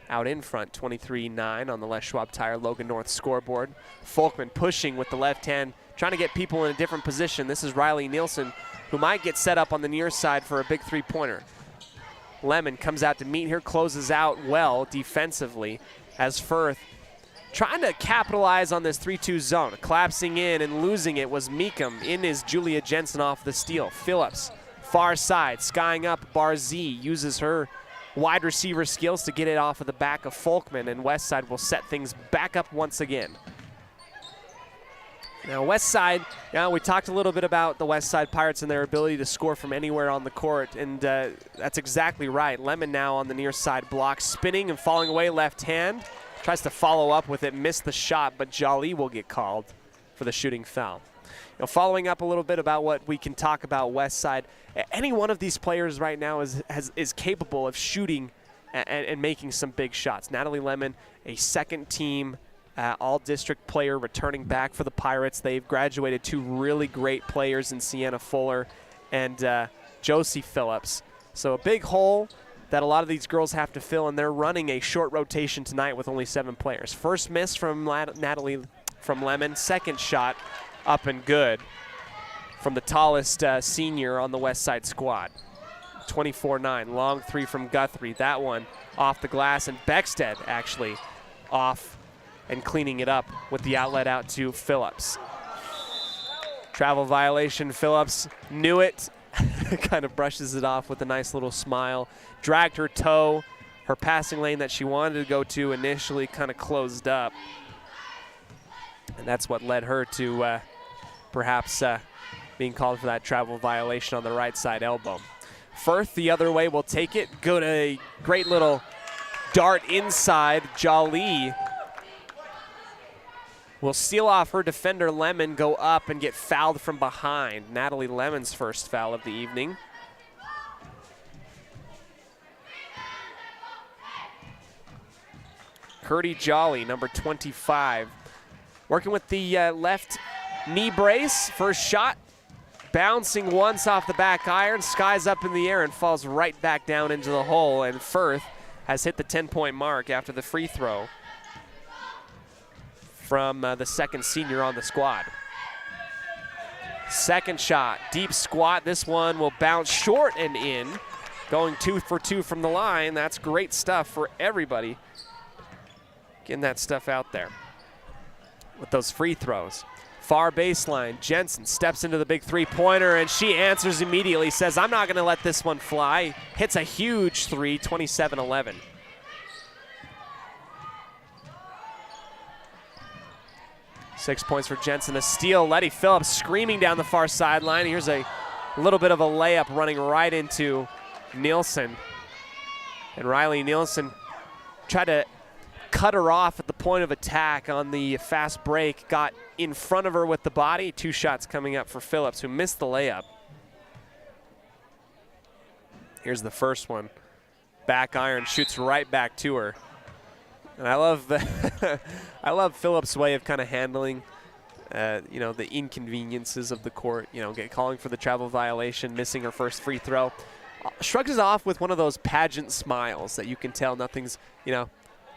23-9 on the Les Schwab Tire Logan North scoreboard. Folkman pushing with the left hand, trying to get people in a different position. This is Riley Nielsen, who might get set up on the near side for a big 3-pointer. Lemon comes out to meet her, closes out well defensively as Firth trying to capitalize on this 3-2 zone. Collapsing in and losing it was Meekum. In is Julia Jensen off the steal. Phillips, far side, skying up. Barzee uses her wide receiver skills to get it off of the back of Folkman, and Westside will set things back up once again. Now Westside, we talked a little bit about the Westside Pirates and their ability to score from anywhere on the court, and that's exactly right. Lemon now on the near side block, spinning and falling away left hand. Tries to follow up with it, missed the shot, but Jolly will get called for the shooting foul. Following up a little bit about what we can talk about Westside, any one of these players right now is capable of shooting and making some big shots. Natalie Lemon, a second-team all-district player returning back for the Pirates. They've graduated 2 really great players in Sienna Fuller and Josie Phillips. So a big hole that a lot of these girls have to fill, and they're running a short rotation tonight with only 7 players. First miss from Natalie from Lemon. Second shot up and good from the tallest senior on the West Side squad. 24-9, long 3 from Guthrie. That one off the glass, and Beckstead actually off and cleaning it up with the outlet out to Phillips. Travel violation, Phillips knew it. Kind of brushes it off with a nice little smile. Dragged her toe. Her passing lane that she wanted to go to initially kind of closed up. And that's what led her to perhaps being called for that travel violation on the right side elbow. Firth the other way will take it. Good, a great little dart inside. Jolly will steal off her defender, Lemon, go up and get fouled from behind. Natalie Lemon's first foul of the evening. Cody Jolly, number 25. Working with the left knee brace. First shot, bouncing once off the back iron, skies up in the air and falls right back down into the hole. And Firth has hit the 10-point mark after the free throw from the second senior on the squad. Second shot, deep squat. This one will bounce short and in. Going 2 for 2 from the line. That's great stuff for everybody. Getting that stuff out there with those free throws. Far baseline, Jensen steps into the big three-pointer, and she answers immediately, says, I'm not going to let this one fly. Hits a huge three, 27-11. Six points for Jensen. A steal. Letty Phillips screaming down the far sideline. Here's a little bit of a layup running right into Nielsen. And Riley Nielsen tried to cut her off at the point of attack on the fast break. Got in front of her with the body. 2 shots coming up for Phillips, who missed the layup. Here's the first one. Back iron, shoots right back to her. And I love Phillips' way of kind of handling, the inconveniences of the court. Calling for the travel violation, missing her first free throw. Shrugs it off with one of those pageant smiles that you can tell nothing's,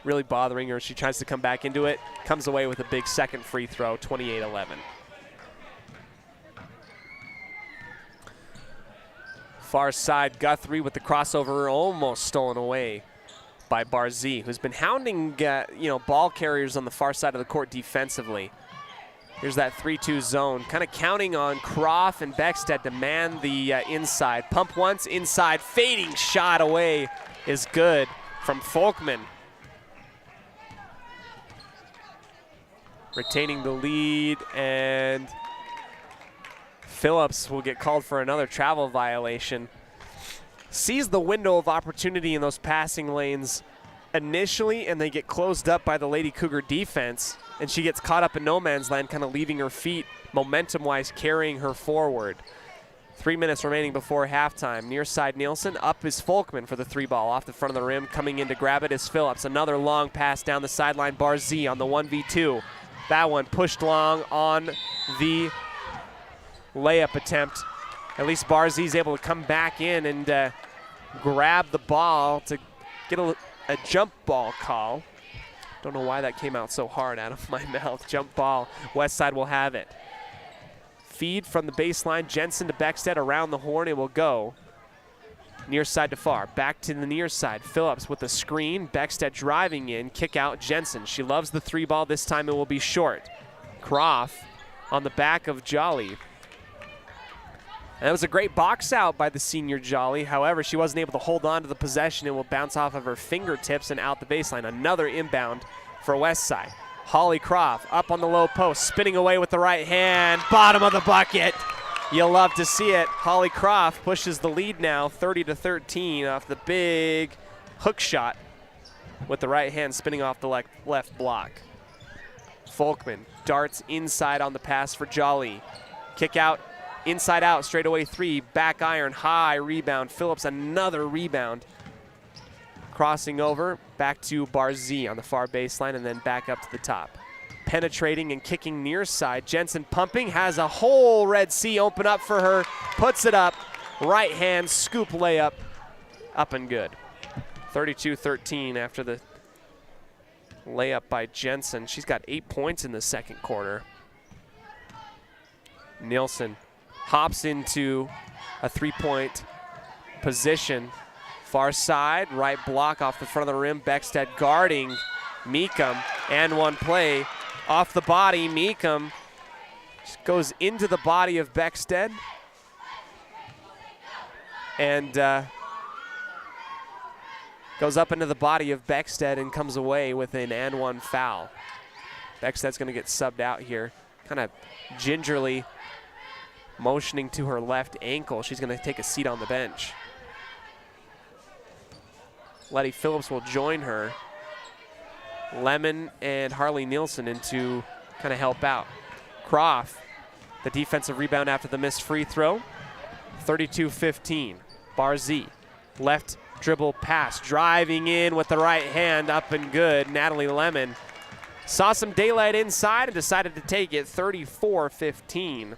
really bothering her. She tries to come back into it, comes away with a big second free throw, 28-11. Far side, Guthrie with the crossover, almost stolen away by Barzee, who's been hounding ball carriers on the far side of the court defensively. Here's that 3-2 zone, kind of counting on Croft and Beckstead to man the inside. Pump once, inside, fading shot away is good from Folkman. Retaining the lead, and Phillips will get called for another travel violation. Sees the window of opportunity in those passing lanes initially, and they get closed up by the Lady Cougar defense, and she gets caught up in no man's land, kind of leaving her feet momentum-wise, carrying her forward. 3 minutes remaining before halftime. Near side Nielsen, up is Folkman for the 3-ball off the front of the rim. Coming in to grab it is Phillips. Another long pass down the sideline. Barzee on the 1v2. That one pushed long on the layup attempt. At least Barzee's able to come back in and grab the ball to get a jump ball call. Don't know why that came out so hard out of my mouth. Jump ball. West side will have it. Feed from the baseline. Jensen to Beckstead around the horn. It will go near side to far. Back to the near side. Phillips with the screen. Beckstead driving in. Kick out Jensen. She loves the 3-ball. This time it will be short. Croft on the back of Jolly. And that was a great box out by the senior Jolly. However, she wasn't able to hold on to the possession. It will bounce off of her fingertips and out the baseline. Another inbound for West Side. Holly Croft up on the low post, spinning away with the right hand. Bottom of the bucket. You'll love to see it. Holly Croft pushes the lead now, 30-13 off the big hook shot with the right hand spinning off the left block. Folkman darts inside on the pass for Jolly. Kick out. Inside out, straightaway 3, back iron, high rebound. Phillips, another rebound. Crossing over, back to Barzee on the far baseline, and then back up to the top. Penetrating and kicking near side. Jensen pumping, has a whole Red Sea open up for her. Puts it up, right hand, scoop layup, up and good. 32-13 after the layup by Jensen. She's got 8 points in the second quarter. Nielsen hops into a 3-point position. Far side, right block off the front of the rim. Beckstead guarding Meekum, and one play off the body. Meekum goes into the body of Beckstead and goes up into the body of Beckstead and comes away with an and one foul. Beckstead's going to get subbed out here, kind of gingerly motioning to her left ankle. She's going to take a seat on the bench. Letty Phillips will join her. Lemon and Harley Nielsen in to kind of help out. Croft, the defensive rebound after the missed free throw. 32-15. Barzee, left dribble pass, driving in with the right hand, up and good. Natalie Lemon saw some daylight inside and decided to take it. 34-15.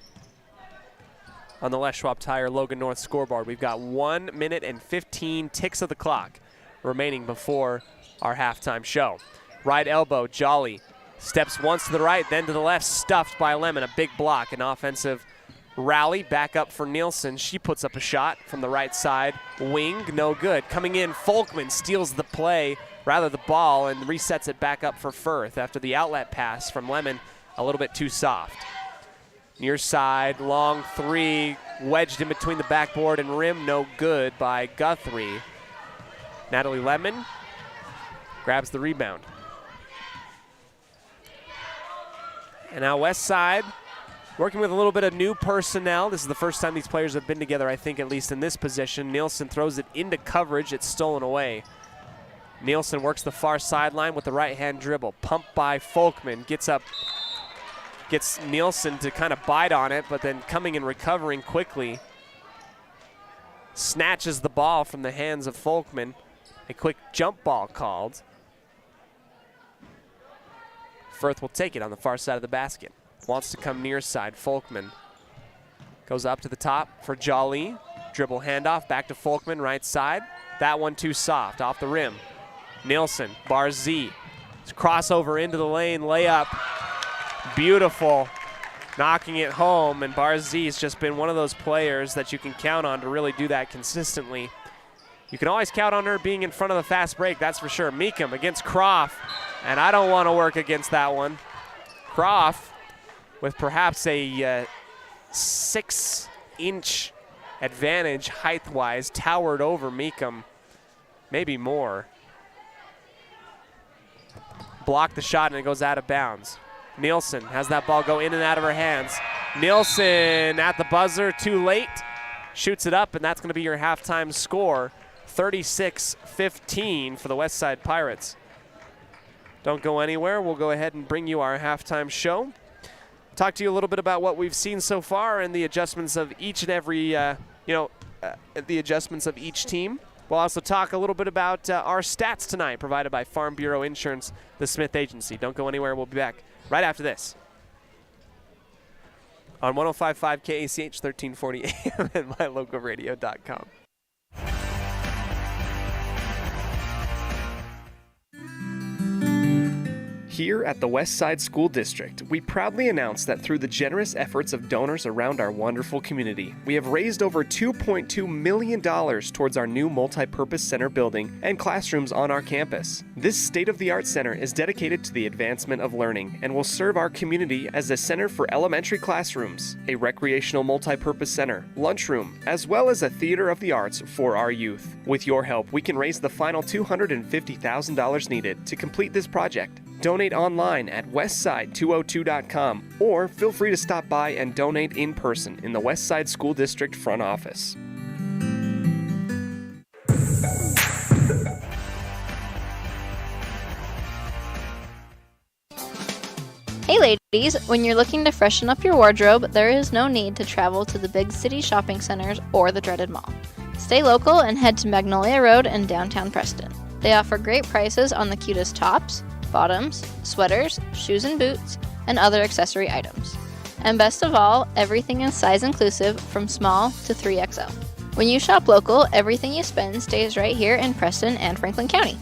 On the Les Schwab Tire Logan North scoreboard, we've got 1 minute and 15 ticks of the clock remaining before our halftime show. Right elbow, Jolly steps once to the right, then to the left, stuffed by Lemon. A big block, an offensive rally. Back up for Nielsen. She puts up a shot from the right side. Wing, no good. Coming in, Folkman steals the play, rather the ball, and resets it back up for Firth after the outlet pass from Lemon, a little bit too soft. Near side, long three, wedged in between the backboard and rim, no good by Guthrie. Natalie Lemon grabs the rebound. And now West Side working with a little bit of new personnel. This is the first time these players have been together, I think, at least in this position. Nielsen throws it into coverage. It's stolen away. Nielsen works the far sideline with the right-hand dribble. Pumped by Folkman. Gets up, gets Nielsen to kind of bite on it, but then coming and recovering quickly. Snatches the ball from the hands of Folkman. A quick jump ball called. Firth will take it on the far side of the basket. Wants to come near side. Folkman goes up to the top for Jolly. Dribble handoff back to Folkman, right side. That one too soft, off the rim. Nielsen, bar Z. Crossover into the lane, layup. Beautiful. Knocking it home, and Bar Z has just been one of those players that you can count on to really do that consistently. You can always count on her being in front of the fast break, that's for sure. Meekum against Croft, and I don't want to work against that one. Croft with perhaps a 6-inch advantage height-wise, towered over Meekum, maybe more. Blocked the shot and it goes out of bounds. Nielsen has that ball go in and out of her hands. Nielsen at the buzzer, too late. Shoots it up, and that's going to be your halftime score. 36-15 for the West Side Pirates. Don't go anywhere. We'll go ahead and bring you our halftime show. Talk to you a little bit about what we've seen so far and the adjustments of each and every, the adjustments of each team. We'll also talk a little bit about our stats tonight, provided by Farm Bureau Insurance, the Smith Agency. Don't go anywhere. We'll be back right after this on 105.5 KACH, 1340 AM and mylocalradio.com. Here at the West Side School District, we proudly announce that through the generous efforts of donors around our wonderful community, we have raised over $2.2 million towards our new multi-purpose center building and classrooms on our campus. This state-of-the-art center is dedicated to the advancement of learning and will serve our community as a center for elementary classrooms, a recreational multi-purpose center, lunchroom, as well as a theater of the arts for our youth. With your help, we can raise the final $250,000 needed to complete this project. Donate online at westside202.com or feel free to stop by and donate in person in the West Side School District front office. Hey ladies, when you're looking to freshen up your wardrobe, there is no need to travel to the big city shopping centers or the dreaded mall. Stay local and head to Magnolia Road in downtown Preston. They offer great prices on the cutest tops, bottoms, sweaters, shoes and boots, and other accessory items. And best of all, everything is size inclusive from small to 3XL. When you shop local, everything you spend stays right here in Preston and Franklin County.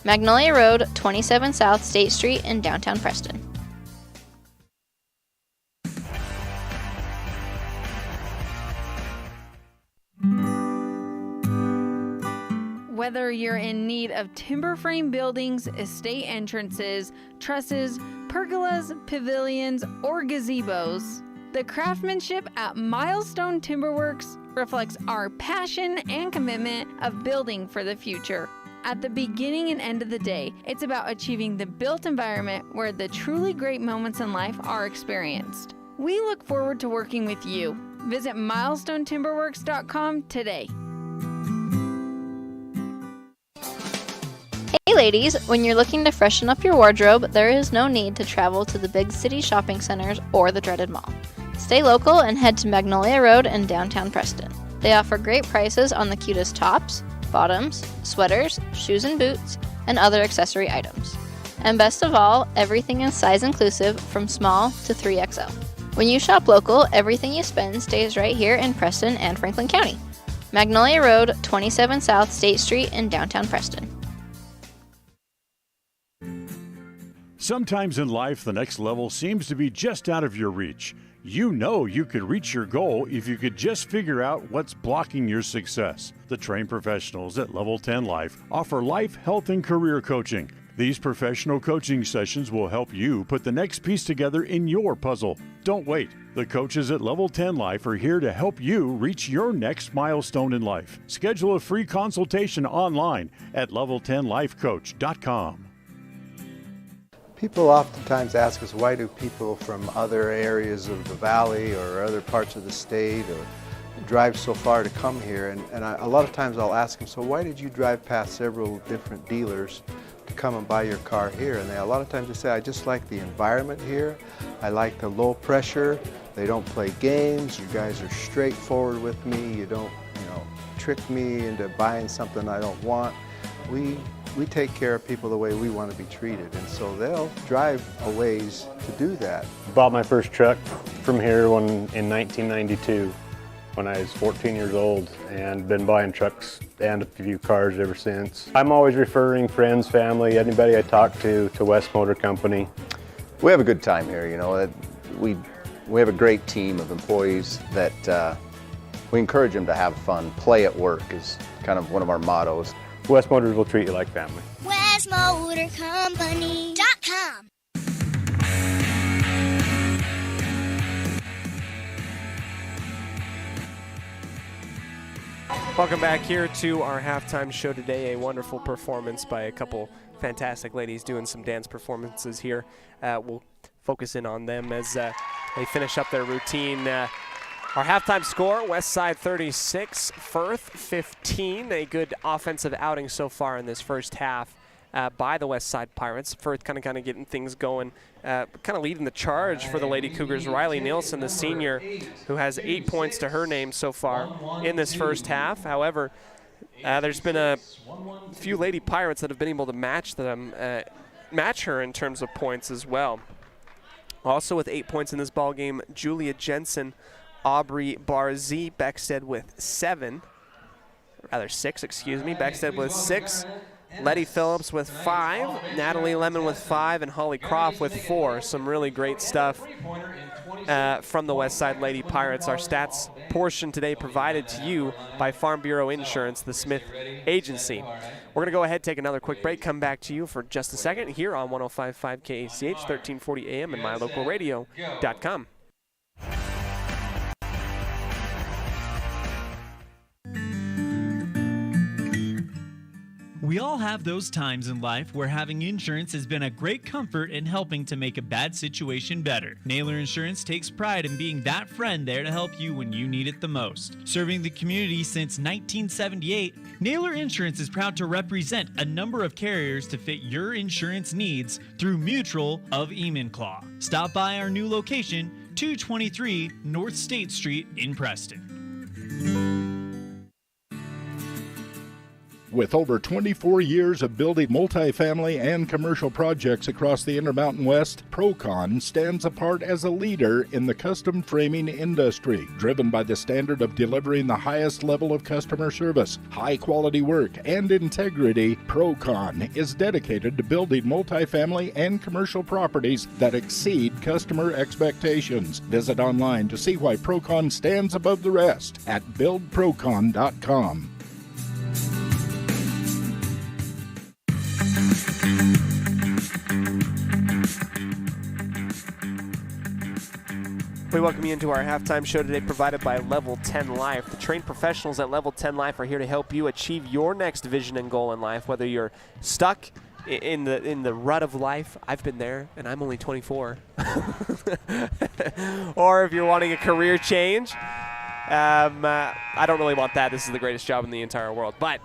Magnolia Road, 27 South State Street in downtown Preston. Whether you're in need of timber frame buildings, estate entrances, trusses, pergolas, pavilions, or gazebos, the craftsmanship at Milestone Timberworks reflects our passion and commitment of building for the future. At the beginning and end of the day, it's about achieving the built environment where the truly great moments in life are experienced. We look forward to working with you. Visit milestonetimberworks.com today. Hey ladies, when you're looking to freshen up your wardrobe, there is no need to travel to the big city shopping centers or the dreaded mall. Stay local and head to Magnolia Road in downtown Preston. They offer great prices on the cutest tops, bottoms, sweaters, shoes and boots, and other accessory items. And best of all, everything is size inclusive from small to 3XL. When you shop local, everything you spend stays right here in Preston and Franklin County. Magnolia Road, 27 South State Street in downtown Preston. Sometimes in life, the next level seems to be just out of your reach. You know you could reach your goal if you could just figure out what's blocking your success. The trained professionals at Level 10 Life offer life, health, and career coaching. These professional coaching sessions will help you put the next piece together in your puzzle. Don't wait. The coaches at Level 10 Life are here to help you reach your next milestone in life. Schedule a free consultation online at level10lifecoach.com. People oftentimes ask us, why do people from other areas of the valley or other parts of the state or drive so far to come here? And a lot of times I'll ask them, so why did you drive past several different dealers to come and buy your car here? And a lot of times they say, I just like the environment here. I like the low pressure. They don't play games. You guys are straightforward with me. You don't, trick me into buying something I don't want. We take care of people the way we want to be treated, and so they'll drive a ways to do that. Bought my first truck from here in 1992 when I was 14 years old, and been buying trucks and a few cars ever since. I'm always referring friends, family, anybody I talk to West Motor Company. We have a good time here, We have a great team of employees that we encourage them to have fun. Play at work is kind of one of our mottos. West Motors will treat you like family. WestMotorCompany.com. Welcome back here to our halftime show today. A wonderful performance by a couple fantastic ladies doing some dance performances here. We'll focus in on them as they finish up their routine. Our halftime score, Westside 36, Firth 15. A good offensive outing so far in this first half by the Westside Pirates. Firth kind of getting things going, kind of leading the charge for the Lady Cougars. Riley Nielsen, the senior, who has 8 points to her name so far in this first half. However, there's been a few Lady Pirates that have been able to match her in terms of points as well. Also with 8 points in this ball game, Julia Jensen, Aubrey Barzy, Beckstead with 6, Beckstead with 6, Letty Phillips with 5, Natalie Lemon with 5, and Holly Croft with 4. Some really great stuff from the Westside Lady Pirates. Our stats portion today provided to you by Farm Bureau Insurance, the Smith Agency. We're going to go ahead, take another quick break, come back to you for just a second here on 105.5 KACH, 1340 AM and mylocalradio.com. We all have those times in life where having insurance has been a great comfort in helping to make a bad situation better. Naylor Insurance takes pride in being that friend there to help you when you need it the most. Serving the community since 1978, Naylor Insurance is proud to represent a number of carriers to fit your insurance needs through Mutual of Enumclaw. Stop by our new location, 223 North State Street in Preston. With over 24 years of building multifamily and commercial projects across the Intermountain West, Procon stands apart as a leader in the custom framing industry, driven by the standard of delivering the highest level of customer service, high-quality work, and integrity. Procon is dedicated to building multifamily and commercial properties that exceed customer expectations. Visit online to see why Procon stands above the rest at buildprocon.com. We welcome you into our halftime show today, provided by Level 10 Life. The trained professionals at Level 10 Life are here to help you achieve your next vision and goal in life. Whether you're stuck in the rut of life, I've been there, and I'm only 24. Or if you're wanting a career change, I don't really want that. This is the greatest job in the entire world. But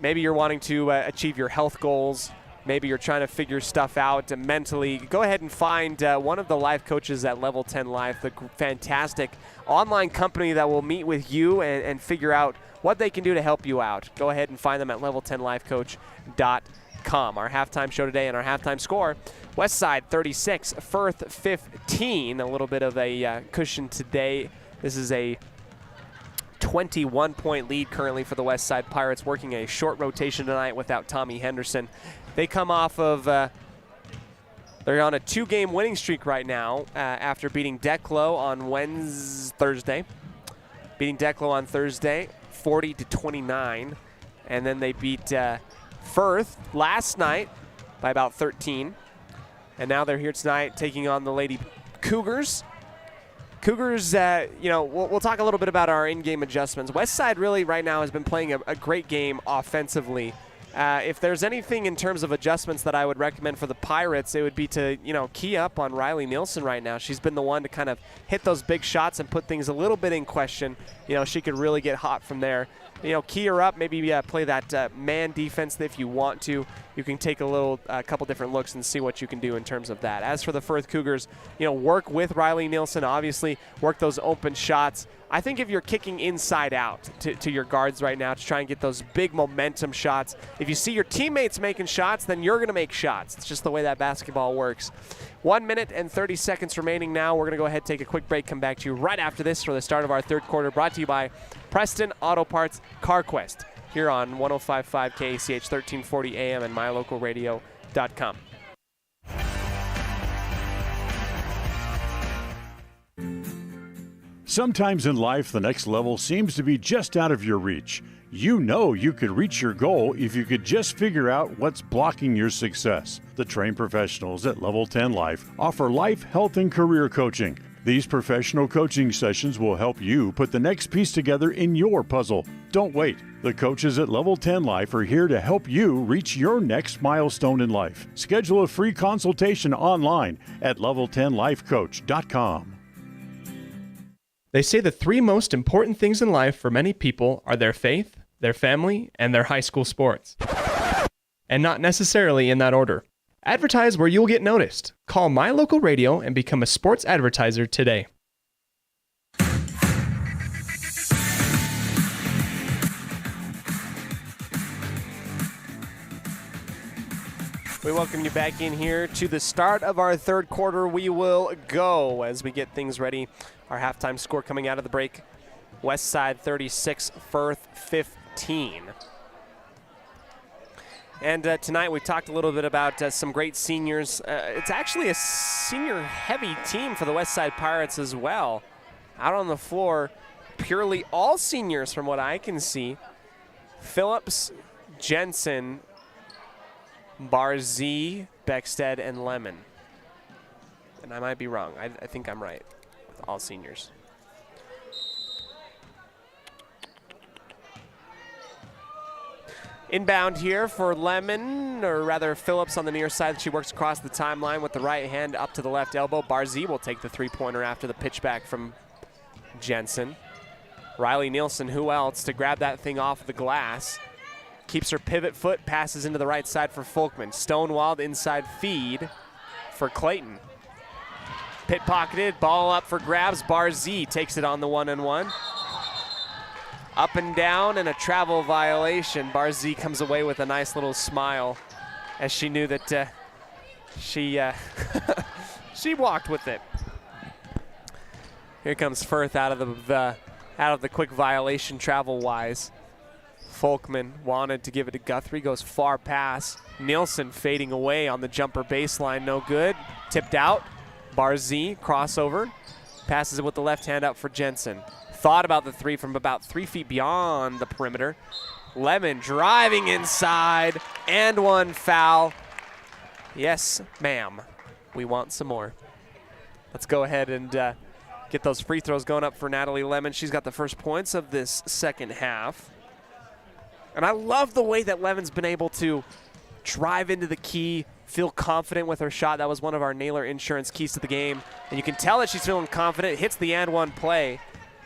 maybe you're wanting to achieve your health goals. Maybe you're trying to figure stuff out mentally. Go ahead and find one of the life coaches at Level 10 Life, the fantastic online company that will meet with you and figure out what they can do to help you out. Go ahead and find them at level10lifecoach.com. Our halftime show today and our halftime score, Westside 36, Firth 15. A little bit of a cushion today. This is a 21-point lead currently for the Westside Pirates, working a short rotation tonight without Tommy Henderson. They come off of, they're on a 2-game winning streak right now after beating Declo on Thursday. Beating Declo on Thursday, 40-29. And then they beat Firth last night by about 13. And now they're here tonight taking on the Lady Cougars. Cougars, we'll talk a little bit about our in-game adjustments. Westside really right now has been playing a great game offensively. If there's anything in terms of adjustments that I would recommend for the Pirates, it would be to, key up on Riley Nielsen right now. She's been the one to kind of hit those big shots and put things a little bit in question. She could really get hot from there. Key her up, maybe play that man defense if you want to. You can take a couple different looks and see what you can do in terms of that. As for the Firth Cougars, work with Riley Nielsen, obviously, work those open shots. I think if you're kicking inside out to your guards right now to try and get those big momentum shots, if you see your teammates making shots, then you're going to make shots. It's just the way that basketball works. 1 minute and 30 seconds remaining now. We're going to go ahead and take a quick break, come back to you right after this for the start of our third quarter, brought to you by Preston Auto Parts CarQuest here on 105.5 KACH 1340 AM and mylocalradio.com. Sometimes in life, the next level seems to be just out of your reach. You know you could reach your goal if you could just figure out what's blocking your success. The trained professionals at Level 10 Life offer life, health, and career coaching. These professional coaching sessions will help you put the next piece together in your puzzle. Don't wait. The coaches at Level 10 Life are here to help you reach your next milestone in life. Schedule a free consultation online at level10lifecoach.com. They say the three most important things in life for many people are their faith, their family, and their high school sports. And not necessarily in that order. Advertise where you'll get noticed. Call My Local Radio and become a sports advertiser today. We welcome you back in here to the start of our third quarter. We will go as we get things ready. Our halftime score coming out of the break. Westside 36, Firth 15. And tonight we talked a little bit about some great seniors. It's actually a senior-heavy team for the Westside Pirates as well. Out on the floor, purely all seniors from what I can see. Phillips, Jensen, Barzee, Beckstead, and Lemon. And I might be wrong. I think I'm right. All seniors. Inbound here for Lemon, or rather Phillips on the near side. She works across the timeline with the right hand up to the left elbow. Barzee will take the three-pointer after the pitch back from Jensen. Riley Nielsen, who else, to grab that thing off the glass. Keeps her pivot foot, passes into the right side for Folkman. Stonewalled inside feed for Clayton. Pit pocketed, ball up for grabs. Barzee takes it on the one-on-one. Up and down and a travel violation. Barzee comes away with a nice little smile as she knew that she walked with it. Here comes Firth out of the quick violation travel-wise. Folkman wanted to give it to Guthrie, goes far pass. Nielsen fading away on the jumper baseline, no good. Tipped out. Barzee, crossover, passes it with the left hand up for Jensen. Thought about the three from about 3 feet beyond the perimeter. Lemon driving inside, and one foul. Yes, ma'am. We want some more. Let's go ahead and get those free throws going up for Natalie Lemon. She's got the first points of this second half. And I love the way that Lemon's been able to drive into the key, feel confident with her shot. That was one of our Naylor Insurance keys to the game. And you can tell that she's feeling confident. Hits the and one play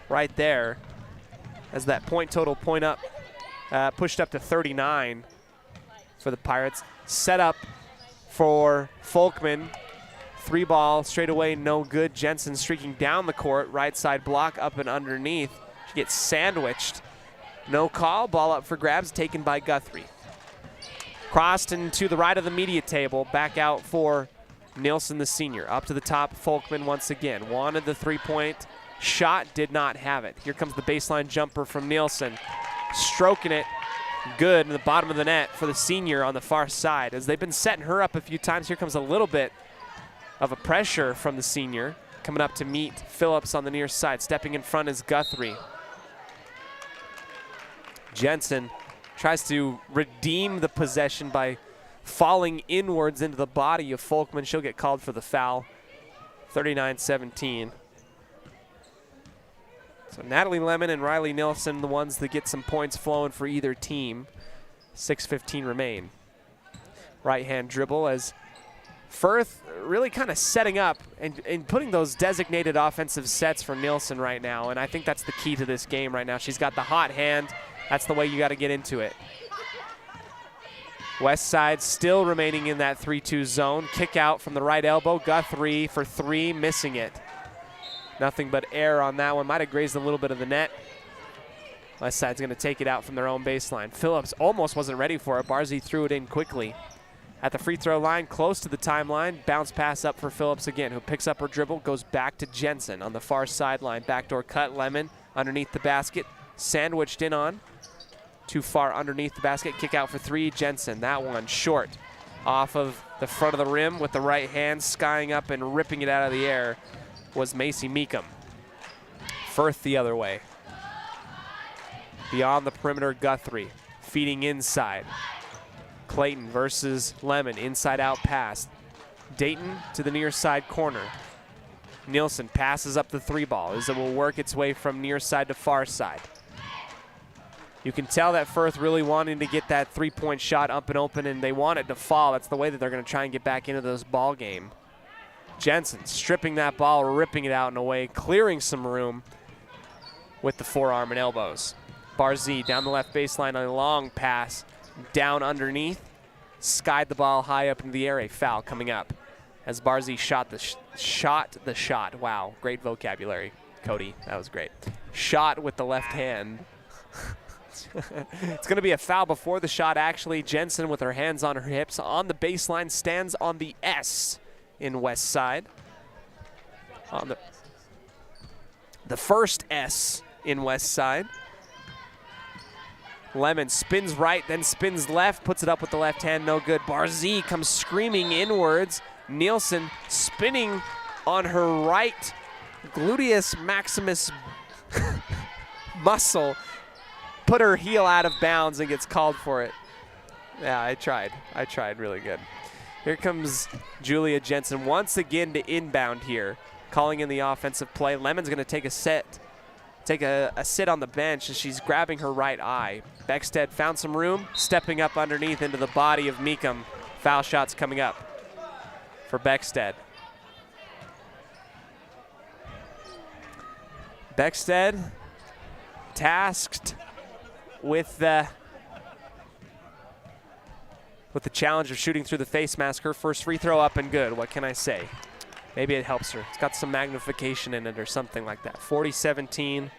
right there as that point total pushed up to 39 for the Pirates. Set up for Folkman. Three ball straight away, no good. Jensen streaking down the court. Right side block up and underneath. She gets sandwiched. No call. Ball up for grabs, taken by Guthrie. Crossed into the right of the media table. Back out for Nielsen, the senior. Up to the top, Folkman once again. Wanted the three-point shot, did not have it. Here comes the baseline jumper from Nielsen. Stroking it good in the bottom of the net for the senior on the far side. As they've been setting her up a few times, here comes a little bit of a pressure from the senior. Coming up to meet Phillips on the near side. Stepping in front is Guthrie. Jensen tries to redeem the possession by falling inwards into the body of Folkman. She'll get called for the foul. 39-17. So Natalie Lemon and Riley Nilsson, the ones that get some points flowing for either team. 6:15 remain. Right-hand dribble as Firth really kind of setting up and putting those designated offensive sets for Nilsson right now, and I think that's the key to this game right now. She's got the hot hand. That's the way you got to get into it. West Side still remaining in that 3-2 zone. Kick out from the right elbow. Guthrie for three, missing it. Nothing but air on that one. Might have grazed a little bit of the net. West Side's going to take it out from their own baseline. Phillips almost wasn't ready for it. Barzy threw it in quickly. At the free throw line, close to the timeline. Bounce pass up for Phillips again, who picks up her dribble, goes back to Jensen on the far sideline. Backdoor cut, Lemon underneath the basket. Sandwiched in on. Too far underneath the basket. Kick out for three, Jensen. That one short. Off of the front of the rim with the right hand, skying up and ripping it out of the air was Macy Meekum. Firth the other way. Beyond the perimeter, Guthrie feeding inside. Clayton versus Lemon, inside out pass. Dayton to the near side corner. Nielsen passes up the three ball as it will work its way from near side to far side. You can tell that Firth really wanting to get that three-point shot up and open, and they want it to fall. That's the way that they're going to try and get back into this ball game. Jensen stripping that ball, ripping it out and away, clearing some room with the forearm and elbows. Barzy down the left baseline on a long pass. Down underneath, skied the ball high up into the air. A foul coming up as Barzy shot the shot. Wow, great vocabulary, Cody. That was great. Shot with the left hand. It's going to be a foul before the shot, actually. Jensen with her hands on her hips on the baseline stands on the S in West Side. On the first S in West Side. Lemon spins right, then spins left, puts it up with the left hand, no good. Barzy comes screaming inwards. Nielsen spinning on her right gluteus maximus muscle. Put her heel out of bounds and gets called for it. Yeah, I tried really good. Here comes Julia Jensen once again to inbound here, calling in the offensive play. Lemon's gonna take a sit on the bench as she's grabbing her right eye. Beckstead found some room, stepping up underneath into the body of Meekum. Foul shots coming up for Beckstead. Beckstead tasked with the challenge of shooting through the face mask. Her first free throw up and good. What can I say? Maybe it helps her. It's got some magnification in it or something like that. 40-17.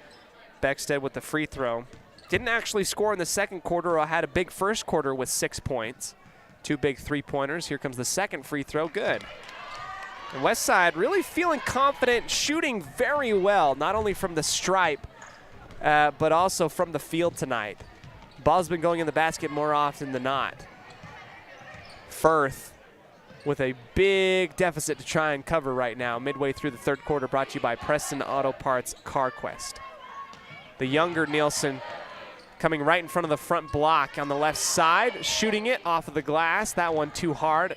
Beckstead with the free throw. Didn't actually score in the second quarter. I had a big first quarter with 6 points. 2 big three-pointers. Here comes the second free throw. Good. And West Side really feeling confident, shooting very well, not only from the stripe, but also from the field tonight. Ball's been going in the basket more often than not. Firth with a big deficit to try and cover right now. Midway through the third quarter, brought to you by Preston Auto Parts CarQuest. The younger Nielsen coming right in front of the front block on the left side, shooting it off of the glass. That one too hard.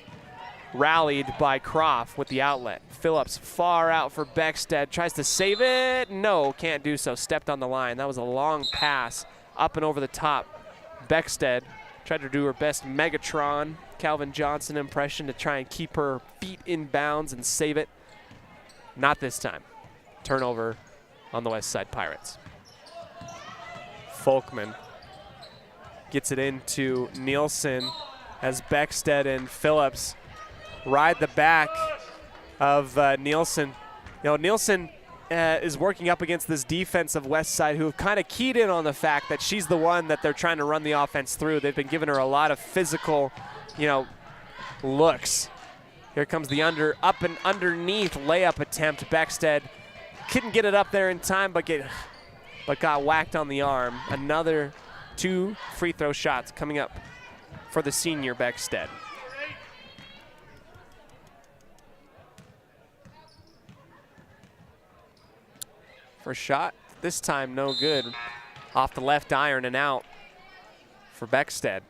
Rallied by Croft with the outlet. Phillips far out for Beckstead. Tries to save it. No, can't do so. Stepped on the line. That was a long pass up and over the top. Beckstead tried to do her best Megatron Calvin Johnson impression to try and keep her feet in bounds and save it. Not this time. Turnover on the West Side Pirates. Folkman gets it into Nielsen as Beckstead and Phillips ride the back of Nielsen. You know, Nielsen is working up against this defense of West Side, who have kind of keyed in on the fact that she's the one that they're trying to run the offense through. They've been giving her a lot of physical, looks. Here comes the up and underneath layup attempt. Beckstead couldn't get it up there in time, but got whacked on the arm. Another 2 free throw shots coming up for the senior Beckstead. First shot, this time no good. Off the left iron and out for Beckstead.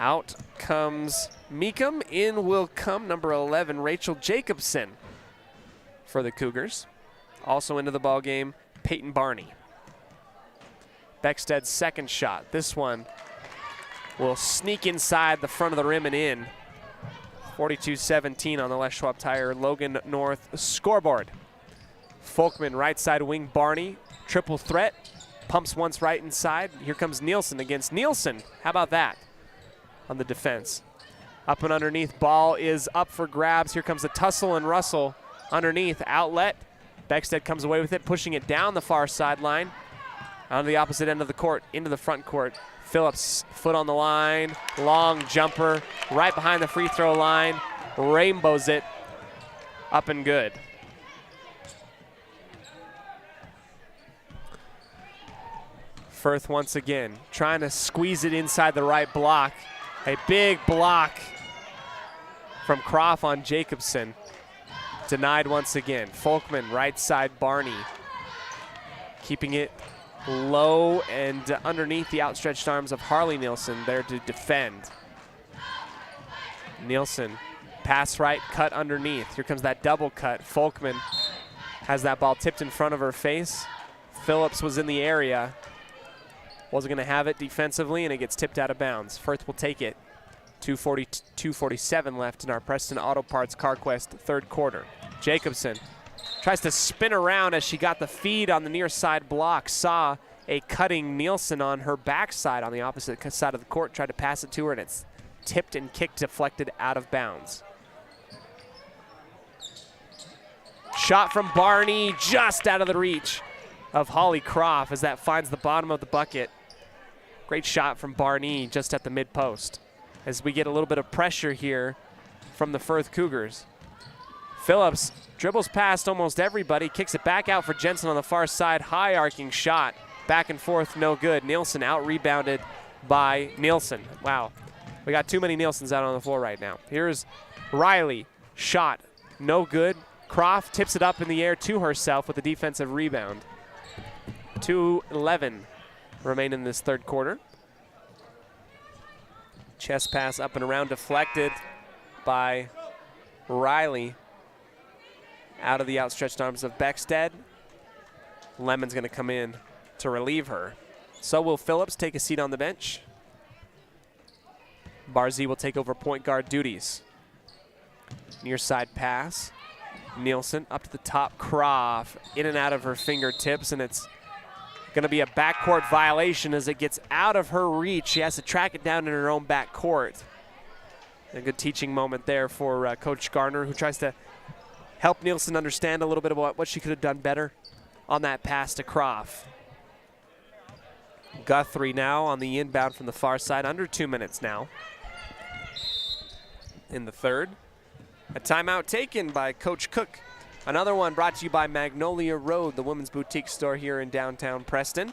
Out comes Meekum. In will come number 11, Rachel Jacobson for the Cougars. Also into the ball game, Peyton Barney. Becksted's second shot. This one will sneak inside the front of the rim and in. 42-17 on the Les Schwab Tire Logan North scoreboard. Folkman, right side wing, Barney, triple threat. Pumps once right inside. Here comes Nielsen against Nielsen. How about that on the defense? Up and underneath, ball is up for grabs. Here comes a tussle and Russell underneath, outlet. Becksted comes away with it, pushing it down the far sideline. On the opposite end of the court, into the front court. Phillips, foot on the line, long jumper, right behind the free throw line, rainbows it, up and good. Firth once again, trying to squeeze it inside the right block. A big block from Croft on Jacobson. Denied once again. Folkman, right side, Barney. Keeping it low and underneath the outstretched arms of Harley Nielsen there to defend. Nielsen, pass right, cut underneath. Here comes that double cut. Folkman has that ball tipped in front of her face. Phillips was in the area. Wasn't going to have it defensively, and it gets tipped out of bounds. Firth will take it. 2:47 left in our Preston Auto Parts CarQuest third quarter. Jacobson tries to spin around as she got the feed on the near side block. Saw a cutting Nielsen on her backside on the opposite side of the court. Tried to pass it to her, and it's tipped and kicked deflected out of bounds. Shot from Barney just out of the reach of Holly Croft as that finds the bottom of the bucket. Great shot from Barney just at the mid post as we get a little bit of pressure here from the Firth Cougars. Phillips dribbles past almost everybody, kicks it back out for Jensen on the far side. High arcing shot, back and forth, no good. Nielsen out rebounded by Nielsen. Wow, we got too many Nielsens out on the floor right now. Here's Riley, shot, no good. Croft tips it up in the air to herself with a defensive rebound. 2:11 remain in this third quarter. Chest pass up and around, deflected by Riley. Out of the outstretched arms of Becksted. Lemon's gonna come in to relieve her. So will Phillips take a seat on the bench. Barzee will take over point guard duties. Near side pass. Nielsen up to the top, Croft in and out of her fingertips, and it's gonna be a backcourt violation as it gets out of her reach. She has to track it down in her own backcourt. A good teaching moment there for Coach Garner, who tries to help Nielsen understand a little bit about what she could have done better on that pass to Croft. Guthrie now on the inbound from the far side, under 2 minutes now in the third. A timeout taken by Coach Cook. Another one brought to you by Magnolia Road, the women's boutique store here in downtown Preston.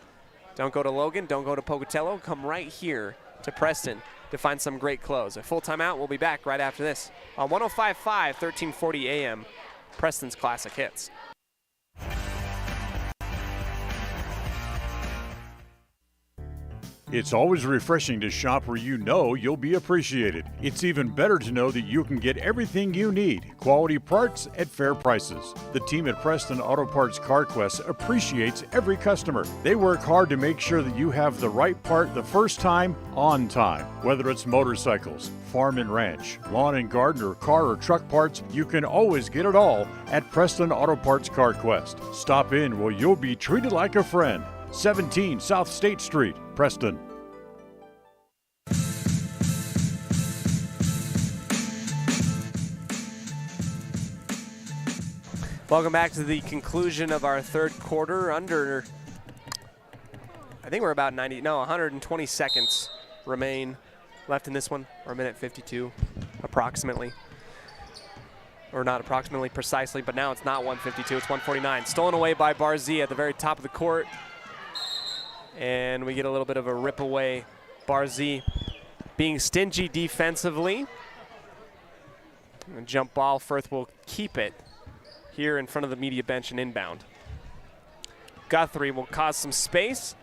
Don't go to Logan, don't go to Pocatello, come right here to Preston to find some great clothes. A full timeout, we'll be back right after this on 105.5, 1340 AM, Preston's Classic Hits. It's always refreshing to shop where you know you'll be appreciated. It's even better to know that you can get everything you need, quality parts at fair prices. The team at Preston Auto Parts CarQuest appreciates every customer. They work hard to make sure that you have the right part the first time, on time. Whether it's motorcycles, farm and ranch, lawn and garden, or car or truck parts, you can always get it all at Preston Auto Parts CarQuest. Stop in where you'll be treated like a friend. 17 South State Street, Preston. Welcome back to the conclusion of our third quarter. Under, I think we're about 120 seconds remain left in this one, or a minute 52 approximately. Or not approximately, precisely, but now it's not 152, it's 149. Stolen away by Barzee at the very top of the court. And we get a little bit of a rip away. Barzee being stingy defensively. And jump ball, Firth will keep it here in front of the media bench and inbound. Guthrie will cause some space,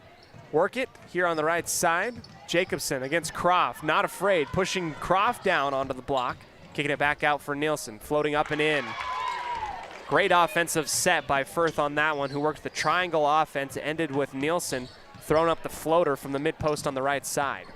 work it here on the right side. Jacobson against Croft, not afraid, pushing Croft down onto the block, kicking it back out for Nielsen, floating up and in. Great offensive set by Firth on that one, who worked the triangle offense, ended with Nielsen throwing up the floater from the mid-post on the right side.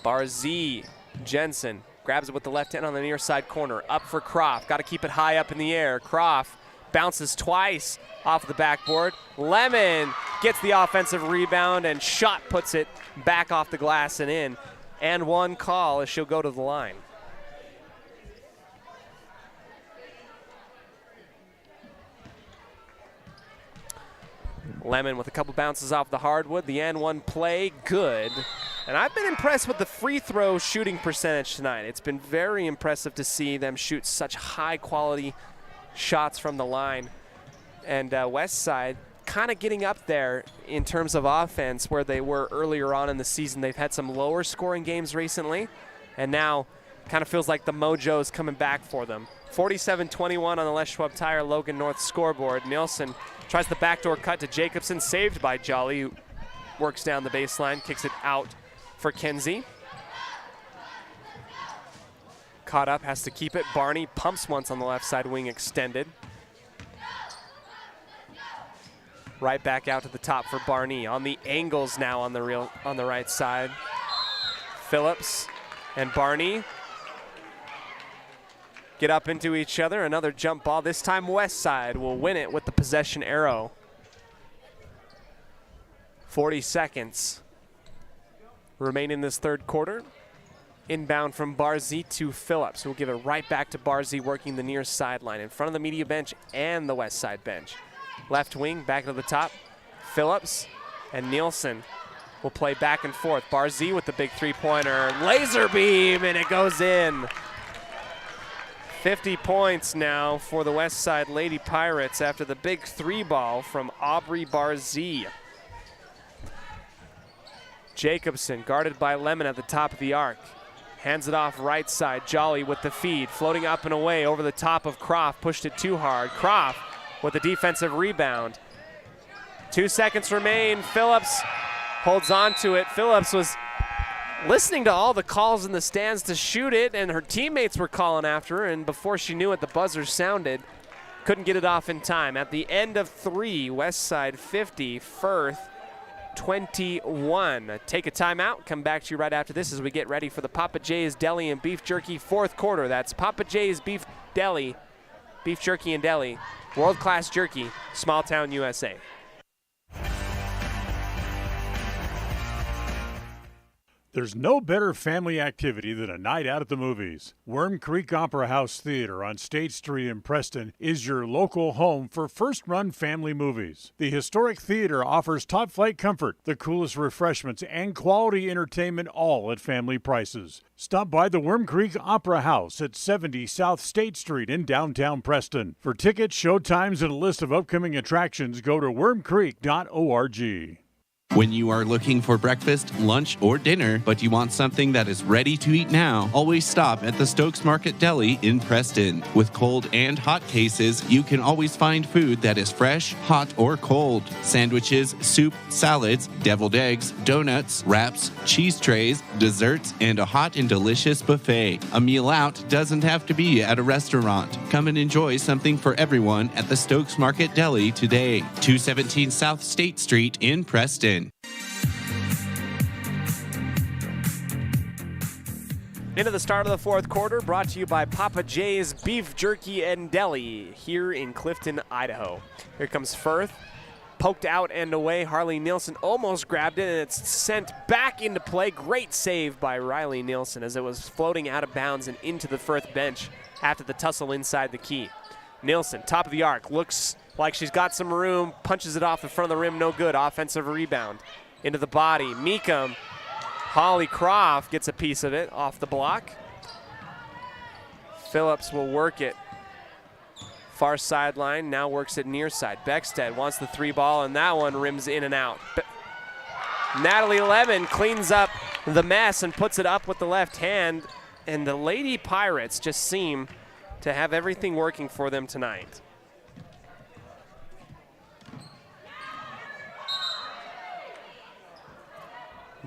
Barzee, Jensen grabs it with the left hand on the near side corner, up for Croft, got to keep it high up in the air. Croft bounces twice off the backboard. Lemon gets the offensive rebound, and Schott puts it back off the glass and in. And one call as she'll go to the line. Lemon with a couple bounces off the hardwood. The N1 play, good. And I've been impressed with the free throw shooting percentage tonight. It's been very impressive to see them shoot such high quality shots from the line. And West Side kind of getting up there in terms of offense where they were earlier on in the season. They've had some lower scoring games recently, and now kind of feels like the mojo is coming back for them. 47-21 on the Les Schwab Tire Logan North scoreboard. Nielsen tries the backdoor cut to Jacobson, saved by Jolly, who works down the baseline, kicks it out for Kenzie. Caught up, has to keep it. Barney pumps once on the left side wing extended. Right back out to the top for Barney. On the angles now on the right side. Phillips and Barney get up into each other. Another jump ball. This time West Side will win it with the possession arrow. 40 seconds remain in this third quarter. Inbound from Barzee to Phillips, who will give it right back to Barzee, working the near sideline in front of the media bench and the West Side bench. Left wing, back to the top. Phillips and Nielsen will play back and forth. Barzee with the big three-pointer. Laser beam, and it goes in. 50 points now for the West Side Lady Pirates after the big three ball from Aubrey Barzee. Jacobson guarded by Lemon at the top of the arc. Hands it off right side. Jolly with the feed, floating up and away over the top of Croft. Pushed it too hard. Croft with a defensive rebound. 2 seconds remain. Phillips holds on to it. Phillips was listening to all the calls in the stands to shoot it, and her teammates were calling after her, and before she knew it, the buzzer sounded. Couldn't get it off in time. At the end of 3, West Side 50, Firth 21. Take a timeout. Come back to you right after this as we get ready for the Papa J's Deli and Beef Jerky fourth quarter. That's Papa J's Beef Jerky and Deli. World-class jerky, small town USA. There's no better family activity than a night out at the movies. Worm Creek Opera House Theater on State Street in Preston is your local home for first-run family movies. The historic theater offers top-flight comfort, the coolest refreshments, and quality entertainment, all at family prices. Stop by the Worm Creek Opera House at 70 South State Street in downtown Preston. For tickets, showtimes, and a list of upcoming attractions, go to wormcreek.org. When you are looking for breakfast, lunch, or dinner, but you want something that is ready to eat now, always stop at the Stokes Market Deli in Preston. With cold and hot cases, you can always find food that is fresh, hot, or cold. Sandwiches, soup, salads, deviled eggs, donuts, wraps, cheese trays, desserts, and a hot and delicious buffet. A meal out doesn't have to be at a restaurant. Come and enjoy something for everyone at the Stokes Market Deli today. 217 South State Street in Preston. Into the start of the fourth quarter, brought to you by Papa J's Beef Jerky and Deli here in Clifton, Idaho. Here comes Firth, poked out and away. Harley Nielsen almost grabbed it, and it's sent back into play. Great save by Riley Nielsen as it was floating out of bounds and into the Firth bench after the tussle inside the key. Nielsen, top of the arc, looks like she's got some room, punches it off the front of the rim, no good. Offensive rebound into the body. Meekum. Holly Croft gets a piece of it off the block. Phillips will work it. Far sideline, now works it near side. Beckstead wants the three ball, and that one rims in and out. Natalie Lemon cleans up the mess and puts it up with the left hand, and the Lady Pirates just seem to have everything working for them tonight.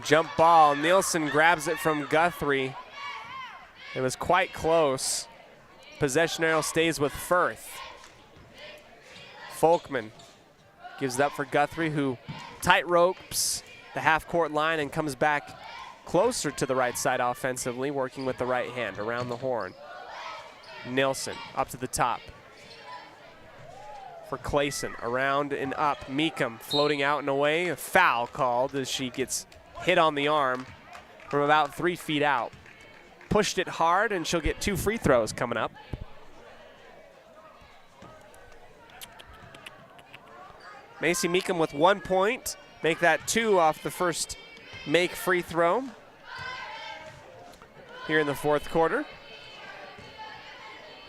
Jump ball. Nielsen grabs it from Guthrie. It was quite close. Possession arrow stays with Firth. Folkman gives it up for Guthrie, who tight ropes the half-court line and comes back closer to the right side offensively, working with the right hand around the horn. Nielsen up to the top for Clayson. Around and up. Meekum floating out and away. A foul called as she gets hit on the arm from about 3 feet out. Pushed it hard, and she'll get 2 free throws coming up. Macy Meekum with 1 point. Make that 2 off the first make free throw here in the fourth quarter.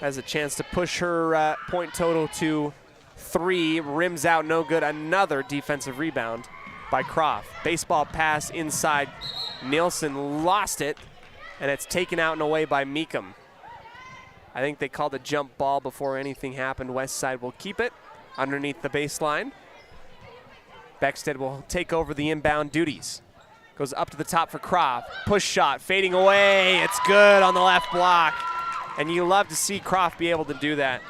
Has a chance to push her point total to 3. Rims out, no good. Another defensive rebound by Croft. Baseball pass inside. Nielsen lost it, and it's taken out and away by Meekum. I think they called a jump ball before anything happened. Westside will keep it underneath the baseline. Beckstead will take over the inbound duties. Goes up to the top for Croft. Push shot, fading away. It's good on the left block. And you love to see Croft be able to do that.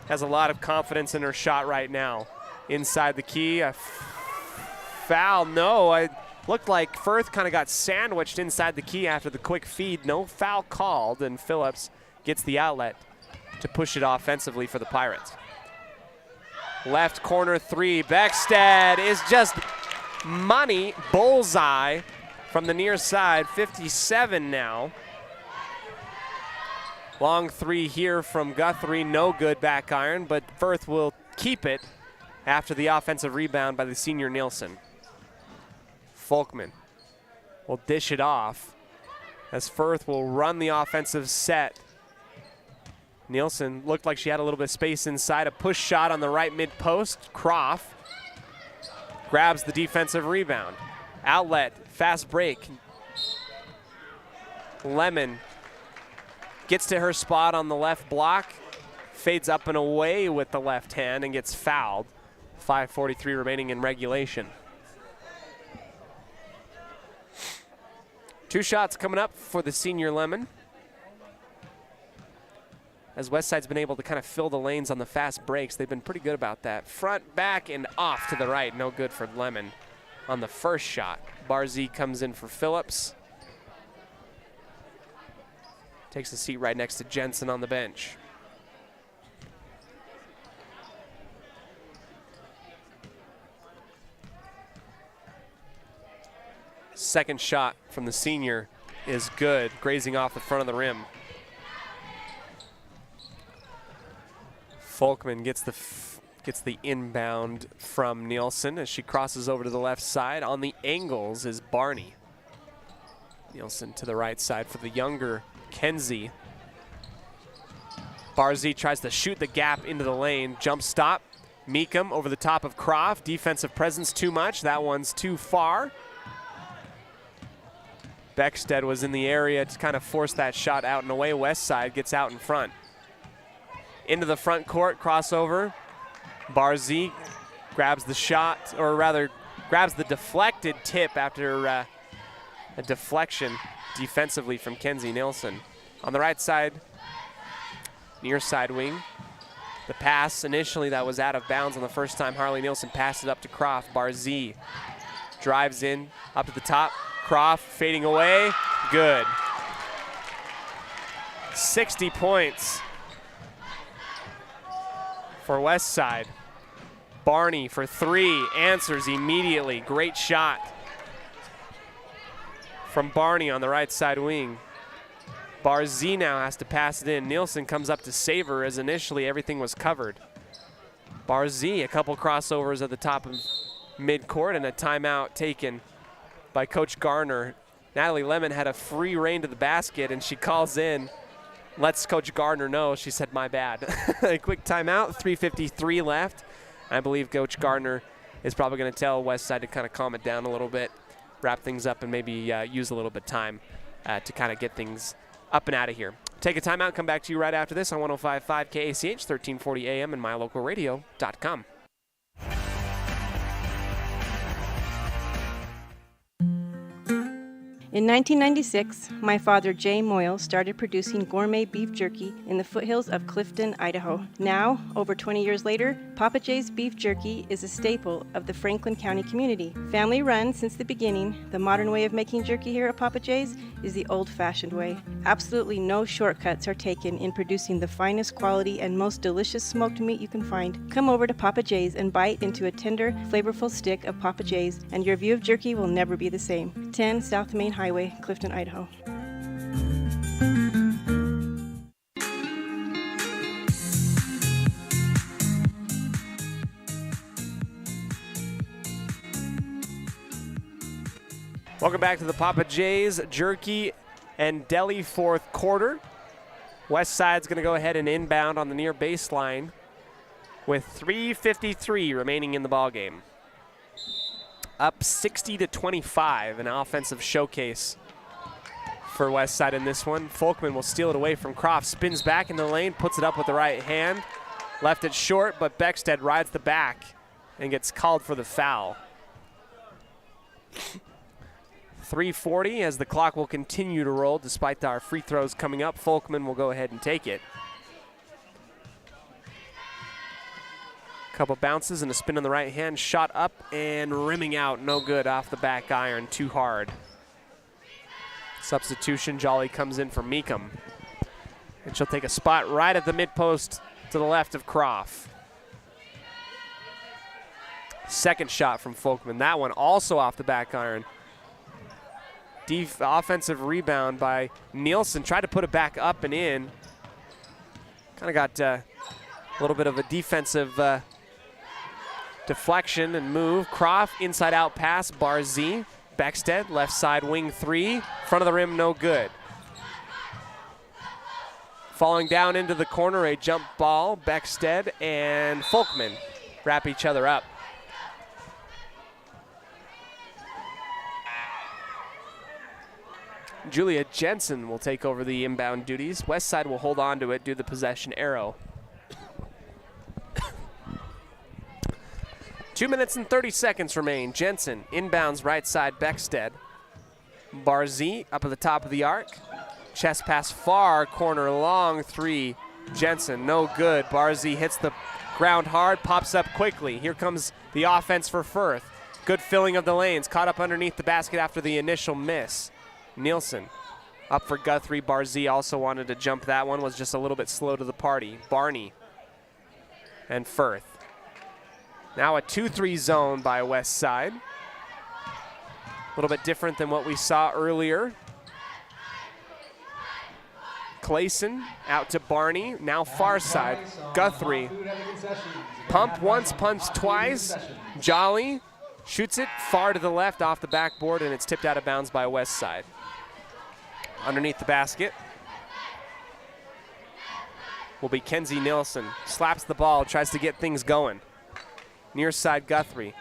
Has a lot of confidence in her shot right now. Inside the key, a foul, no. It looked like Firth kind of got sandwiched inside the key after the quick feed. No foul called, and Phillips gets the outlet to push it offensively for the Pirates. Left corner 3, Beckstead is just money, bullseye from the near side, 57 now. Long 3 here from Guthrie, no good back iron, but Firth will keep it after the offensive rebound by the senior Nielsen. Folkman will dish it off as Firth will run the offensive set. Nielsen looked like she had a little bit of space inside. A push shot on the right mid-post. Croft grabs the defensive rebound. Outlet, fast break. Lemon gets to her spot on the left block. Fades up and away with the left hand and gets fouled. 5:43 remaining in regulation. 2 shots coming up for the senior Lemon, as Westside's been able to kind of fill the lanes on the fast breaks. They've been pretty good about that. Front, back, and off to the right. No good for Lemon on the first shot. Barzee comes in for Phillips. Takes a seat right next to Jensen on the bench. Second shot from the senior is good, grazing off the front of the rim. Folkman gets the inbound from Nielsen as she crosses over to the left side. On the angles is Barney. Nielsen to the right side for the younger Kenzie. Barzee tries to shoot the gap into the lane. Jump stop. Meekum over the top of Croft. Defensive presence too much. That one's too far. Beckstead was in the area to kind of force that shot out and away. Westside gets out in front. Into the front court, crossover. Barzee grabs the shot, or rather grabs the deflected tip after a deflection defensively from Kenzie Nielsen. On the right side, near side wing. The pass initially that was out of bounds on the first time Harley Nielsen passed it up to Croft. Barzee drives in, up to the top. Croft fading away, good. 60 points for Westside. Barney for 3, answers immediately. Great shot from Barney on the right side wing. Barzee now has to pass it in. Nielsen comes up to save her as initially everything was covered. Barzee, a couple crossovers at the top of midcourt and a timeout taken by Coach Garner. Natalie Lemon had a free reign to the basket, and she calls in, lets Coach Gardner know. She said, my bad. A quick timeout, 3:53 left. I believe Coach Gardner is probably going to tell Westside to kind of calm it down a little bit, wrap things up, and maybe use a little bit of time to kind of get things up and out of here. Take a timeout, come back to you right after this on 105.5 KACH, 1340 AM, and mylocalradio.com. In 1996, my father, Jay Moyle, started producing gourmet beef jerky in the foothills of Clifton, Idaho. Now, over 20 years later, Papa Jay's beef jerky is a staple of the Franklin County community. Family run since the beginning, the modern way of making jerky here at Papa Jay's is the old-fashioned way. Absolutely no shortcuts are taken in producing the finest quality and most delicious smoked meat you can find. Come over to Papa Jay's and bite into a tender, flavorful stick of Papa Jay's, and your view of jerky will never be the same. 10 South Main Highway, Clifton, Idaho. Welcome back to the Papa Jay's Jerky and Deli fourth quarter. West Side's going to go ahead and inbound on the near baseline with 3:53 remaining in the ballgame. Up 60-25, an offensive showcase for West Side in this one. Folkman will steal it away from Croft, spins back in the lane, puts it up with the right hand. Left it short, but Beckstead rides the back and gets called for the foul. 3:40 as the clock will continue to roll despite our free throws coming up. Folkman will go ahead and take it. Couple bounces and a spin on the right hand, shot up and rimming out, no good off the back iron, too hard. Substitution, Jolly comes in for Meekum. And she'll take a spot right at the mid post to the left of Croft. Second shot from Folkman, that one also off the back iron. Offensive rebound by Nielsen, tried to put it back up and in. Kind of got a little bit of a defensive deflection and move. Croft, inside out pass, Barzee. Beckstead, left side wing three. Front of the rim, no good. Falling down into the corner, a jump ball. Beckstead and Folkman wrap each other up. Julia Jensen will take over the inbound duties. West Side will hold on to it, do the possession arrow. 2 minutes and 30 seconds remain. Jensen inbounds right side Beckstead. Barzee up at the top of the arc. Chest pass far corner, long three. Jensen, no good. Barzee hits the ground hard, pops up quickly. Here comes the offense for Firth. Good filling of the lanes, caught up underneath the basket after the initial miss. Nielsen up for Guthrie. Barzee also wanted to jump that one, was just a little bit slow to the party. Barney and Firth. Now a 2-3 zone by West Side. A little bit different than what we saw earlier. Clayson out to Barney, now far side. Guthrie. Pump once, punch twice. Jolly shoots it far to the left off the backboard, and it's tipped out of bounds by West Side. Underneath the basket will be Kenzie Nielsen. Slaps the ball, tries to get things going. Near side Guthrie.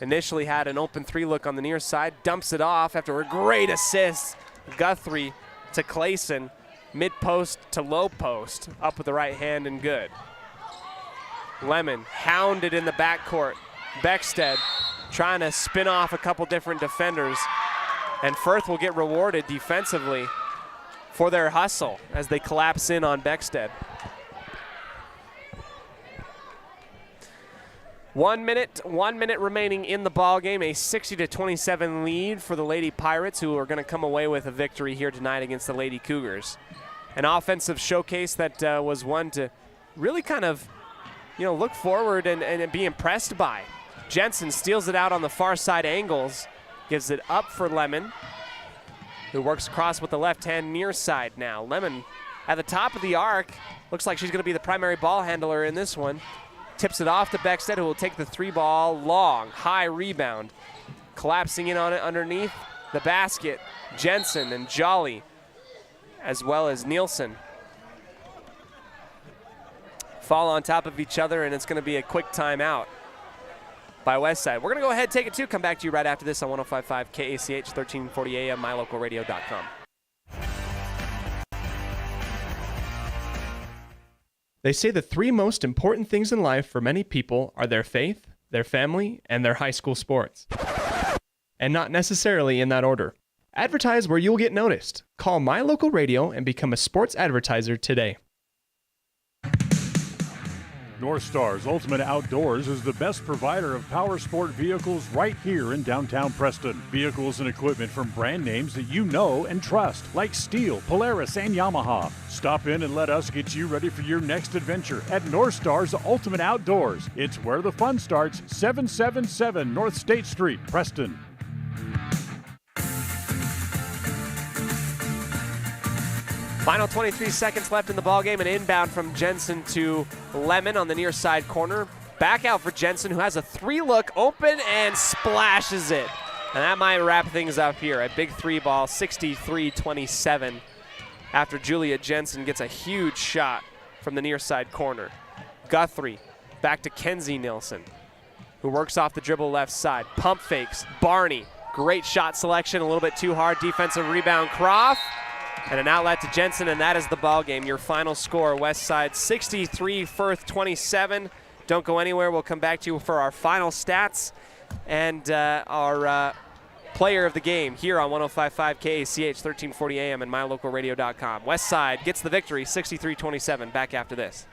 Initially had an open three look on the near side, dumps it off after a great assist. Guthrie to Clayson, mid post to low post, up with the right hand and good. Lemon hounded in the backcourt. Beckstead trying to spin off a couple different defenders, and Firth will get rewarded defensively for their hustle as they collapse in on Beckstead. 1 minute remaining in the ball game. A 60-27 lead for the Lady Pirates, who are going to come away with a victory here tonight against the Lady Cougars. An offensive showcase that was one to really kind of, look forward and be impressed by. Jensen steals it out on the far side angles, gives it up for Lemon, who works across with the left hand near side now. Lemon at the top of the arc. Looks like she's going to be the primary ball handler in this one. Tips it off to Beckstead, who will take the three ball long, high rebound. Collapsing in on it underneath the basket. Jensen and Jolly, as well as Nielsen, fall on top of each other, and it's going to be a quick timeout by West Side. We're going to go ahead and take it too. Come back to you right after this on 105.5 KACH, 1340 AM, mylocalradio.com. They say the three most important things in life for many people are their faith, their family, and their high school sports. And not necessarily in that order. Advertise where you'll get noticed. Call My Local Radio and become a sports advertiser today. North Star's Ultimate Outdoors is the best provider of power sport vehicles right here in downtown Preston. Vehicles and equipment from brand names that you know and trust, like Steel, Polaris, and Yamaha. Stop in and let us get you ready for your next adventure at North Star's Ultimate Outdoors. It's where the fun starts, 777 North State Street, Preston. Final 23 seconds left in the ballgame, and inbound from Jensen to Lemon on the near side corner. Back out for Jensen, who has a three-look open and splashes it. And that might wrap things up here. A big three ball, 63-27, after Julia Jensen gets a huge shot from the near side corner. Guthrie back to Kenzie Nilsson, who works off the dribble left side. Pump fakes, Barney. Great shot selection, a little bit too hard. Defensive rebound, Croft. And an outlet to Jensen, and that is the ball game. Your final score, West Side 63, Firth 27. Don't go anywhere. We'll come back to you for our final stats and our player of the game here on 105.5 KACH, 1340 AM and mylocalradio.com. West Side gets the victory, 63-27. Back after this.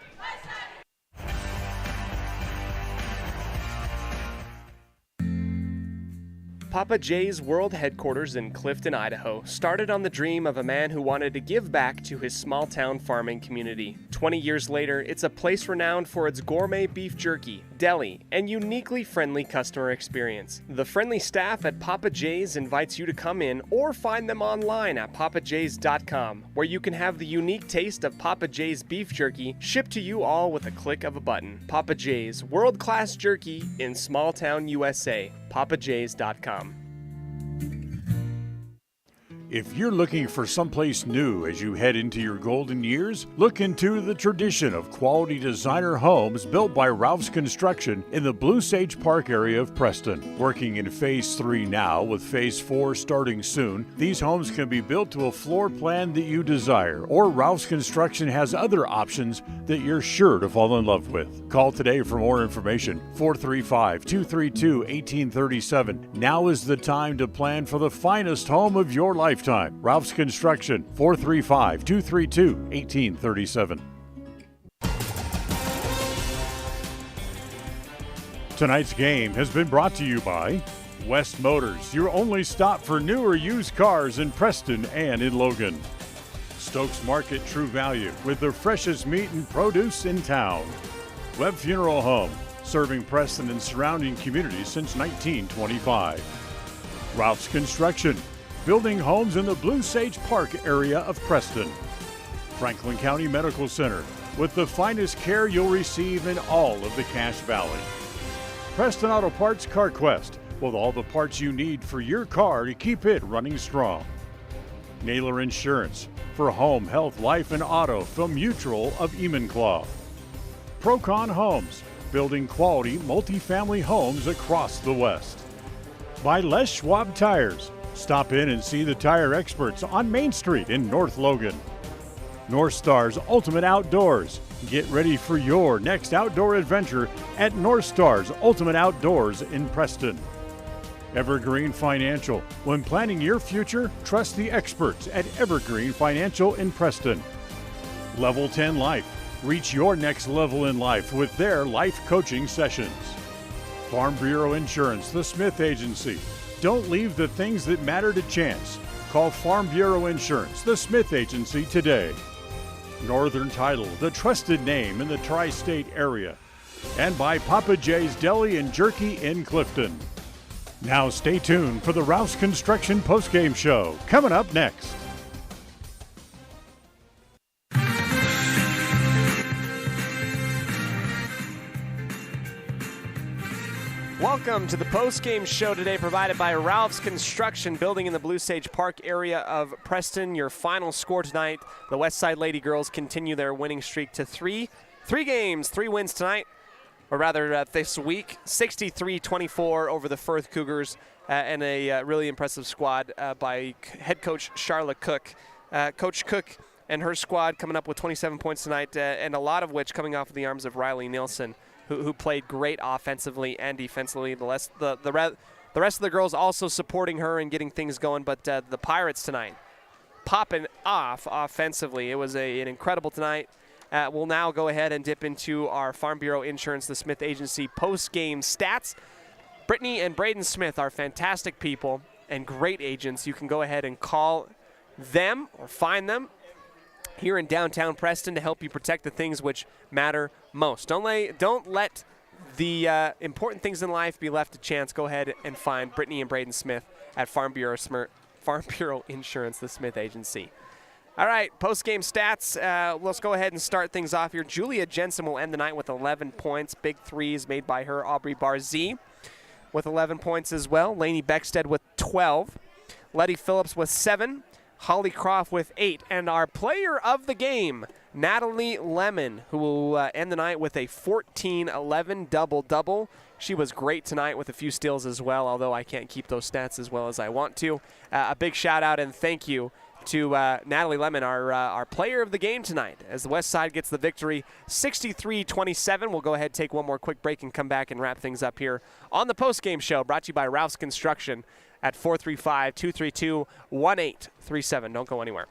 Papa J's World Headquarters in Clifton, Idaho, started on the dream of a man who wanted to give back to his small-town farming community. 20 years later, it's a place renowned for its gourmet beef jerky, deli, and uniquely friendly customer experience. The friendly staff at Papa J's invites you to come in or find them online at papajs.com, where you can have the unique taste of Papa J's beef jerky shipped to you all with a click of a button. Papa J's, world-class jerky in small-town USA. papajs.com. If you're looking for someplace new as you head into your golden years, look into the tradition of quality designer homes built by Ralph's Construction in the Blue Sage Park area of Preston. Working in Phase 3 now, with Phase 4 starting soon, these homes can be built to a floor plan that you desire, or Ralph's Construction has other options that you're sure to fall in love with. Call today for more information, 435-232-1837. Now is the time to plan for the finest home of your lifetime. Ralph's Construction, 435-232-1837. Tonight's game has been brought to you by West Motors, your only stop for new or used cars in Preston and in Logan. Stokes Market True Value, with the freshest meat and produce in town. Webb Funeral Home, serving Preston and surrounding communities since 1925. Ralph's Construction, building homes in the Blue Sage Park area of Preston. Franklin County Medical Center, with the finest care you'll receive in all of the Cache Valley. Preston Auto Parts CarQuest, with all the parts you need for your car to keep it running strong. Naylor Insurance, for home, health, life, and auto from Mutual of Enumclaw. Procon Homes, building quality multifamily homes across the West. By Les Schwab Tires, stop in and see the tire experts on Main Street in North Logan. North Star's Ultimate Outdoors. Get ready for your next outdoor adventure at North Star's Ultimate Outdoors in Preston. Evergreen Financial. When planning your future, trust the experts at Evergreen Financial in Preston. Level 10 Life. Reach your next level in life with their life coaching sessions. Farm Bureau Insurance, the Smith Agency. Don't leave the things that matter to chance. Call Farm Bureau Insurance, the Smith Agency, today. Northern Title, the trusted name in the tri-state area. And by Papa J's Deli and Jerky in Clifton. Now stay tuned for the Ralph's Construction postgame show, coming up next. Welcome to the post-game show today, provided by Ralph's Construction, building in the Blue Sage Park area of Preston. Your final score tonight, the Westside Lady Girls continue their winning streak to three games, 3 wins tonight, or rather this week, 63-24 over the Firth Cougars, and a really impressive squad by head coach Charlotte Cook. Coach Cook and her squad coming up with 27 points tonight, and a lot of which coming off of the arms of Riley Nielsen, who played great offensively and defensively. The the rest of the girls also supporting her and getting things going. But the Pirates tonight popping off offensively. It was an incredible tonight. We'll now go ahead and dip into our Farm Bureau Insurance, the Smith Agency post-game stats. Brittany and Braden Smith are fantastic people and great agents. You can go ahead and call them or find them here in downtown Preston to help you protect the things which matter most. Don't let the important things in life be left to chance. Go ahead and find Brittany and Braden Smith at Farm Bureau Insurance, the Smith Agency. All right, post-game stats. Let's go ahead and start things off here. Julia Jensen will end the night with 11 points. Big threes made by her. Aubrey Barzee with 11 points as well. Lainey Beckstead with 12. Letty Phillips with 7. Holly Croft with 8. And our player of the game, Natalie Lemon, who will end the night with a 14-11 double-double. She was great tonight with a few steals as well, although I can't keep those stats as well as I want to. A big shout-out and thank you to Natalie Lemon, our player of the game tonight, as the West Side gets the victory 63-27. We'll go ahead, take one more quick break, and come back and wrap things up here on the post-game show, brought to you by Ralph's Construction at 435-232-1837. Don't go anywhere.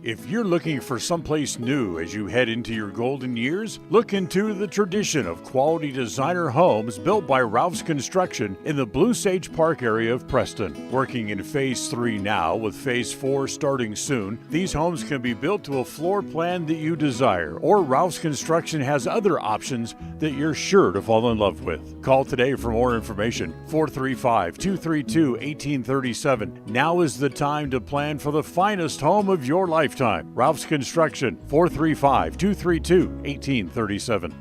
If you're looking for someplace new as you head into your golden years, look into the tradition of quality designer homes built by Ralph's Construction in the Blue Sage Park area of Preston. Working in Phase 3 now, with Phase 4 starting soon, these homes can be built to a floor plan that you desire, or Ralph's Construction has other options that you're sure to fall in love with. Call today for more information, 435-232-1837. Now is the time to plan for the finest home of your lifetime. Ralph's Construction, 435-232-1837.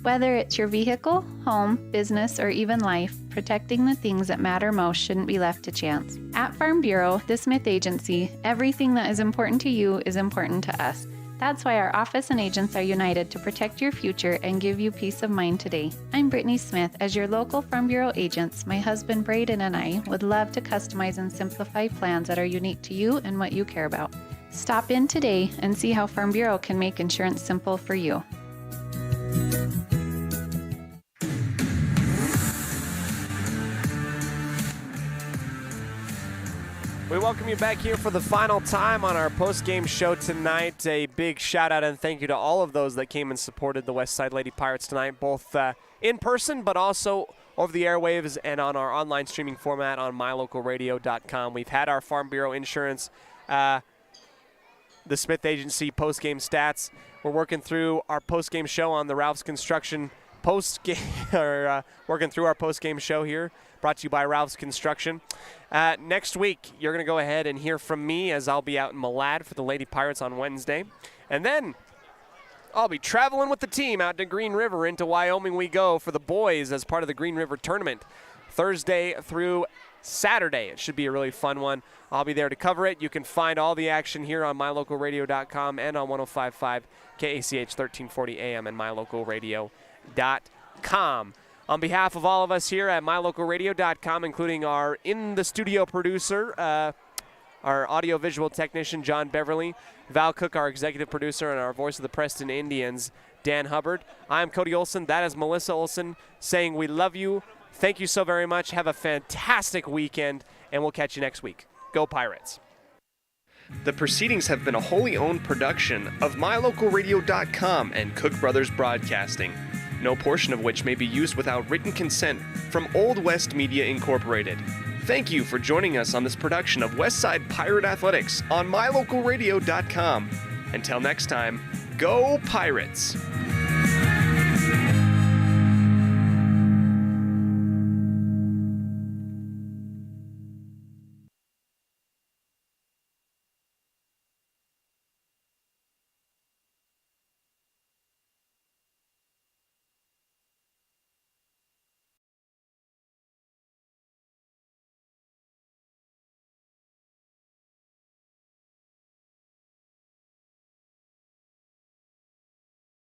Whether it's your vehicle, home, business, or even life, protecting the things that matter most shouldn't be left to chance. At Farm Bureau, the Smith Agency, everything that is important to you is important to us. That's why our office and agents are united to protect your future and give you peace of mind today. I'm Brittany Smith. As your local Farm Bureau agents, my husband Braden and I would love to customize and simplify plans that are unique to you and what you care about. Stop in today and see how Farm Bureau can make insurance simple for you. We welcome you back here for the final time on our post-game show tonight. A big shout-out and thank you to all of those that came and supported the West Side Lady Pirates tonight, both in person but also over the airwaves and on our online streaming format on mylocalradio.com. We've had our Farm Bureau Insurance, the Smith Agency post-game stats. We're working through our post-game show on the Ralph's Construction working through our post-game show here, brought to you by Ralph's Construction. Next week, you're going to go ahead and hear from me, as I'll be out in Malad for the Lady Pirates on Wednesday. And then I'll be traveling with the team out to Green River. Into Wyoming we go for the boys as part of the Green River tournament, Thursday through Saturday. It should be a really fun one. I'll be there to cover it. You can find all the action here on mylocalradio.com and on 105.5 KACH 1340 AM and mylocalradio.com. On behalf of all of us here at mylocalradio.com, including our in-the-studio producer, our audio-visual technician, John Beverly, Val Cook, our executive producer, and our voice of the Preston Indians, Dan Hubbard, I'm Cody Olsen. That is Melissa Olsen saying we love you. Thank you so very much. Have a fantastic weekend, and we'll catch you next week. Go Pirates. The proceedings have been a wholly owned production of mylocalradio.com and Cook Brothers Broadcasting, no portion of which may be used without written consent from Old West Media Incorporated. Thank you for joining us on this production of Westside Pirate Athletics on mylocalradio.com. Until next time, go Pirates!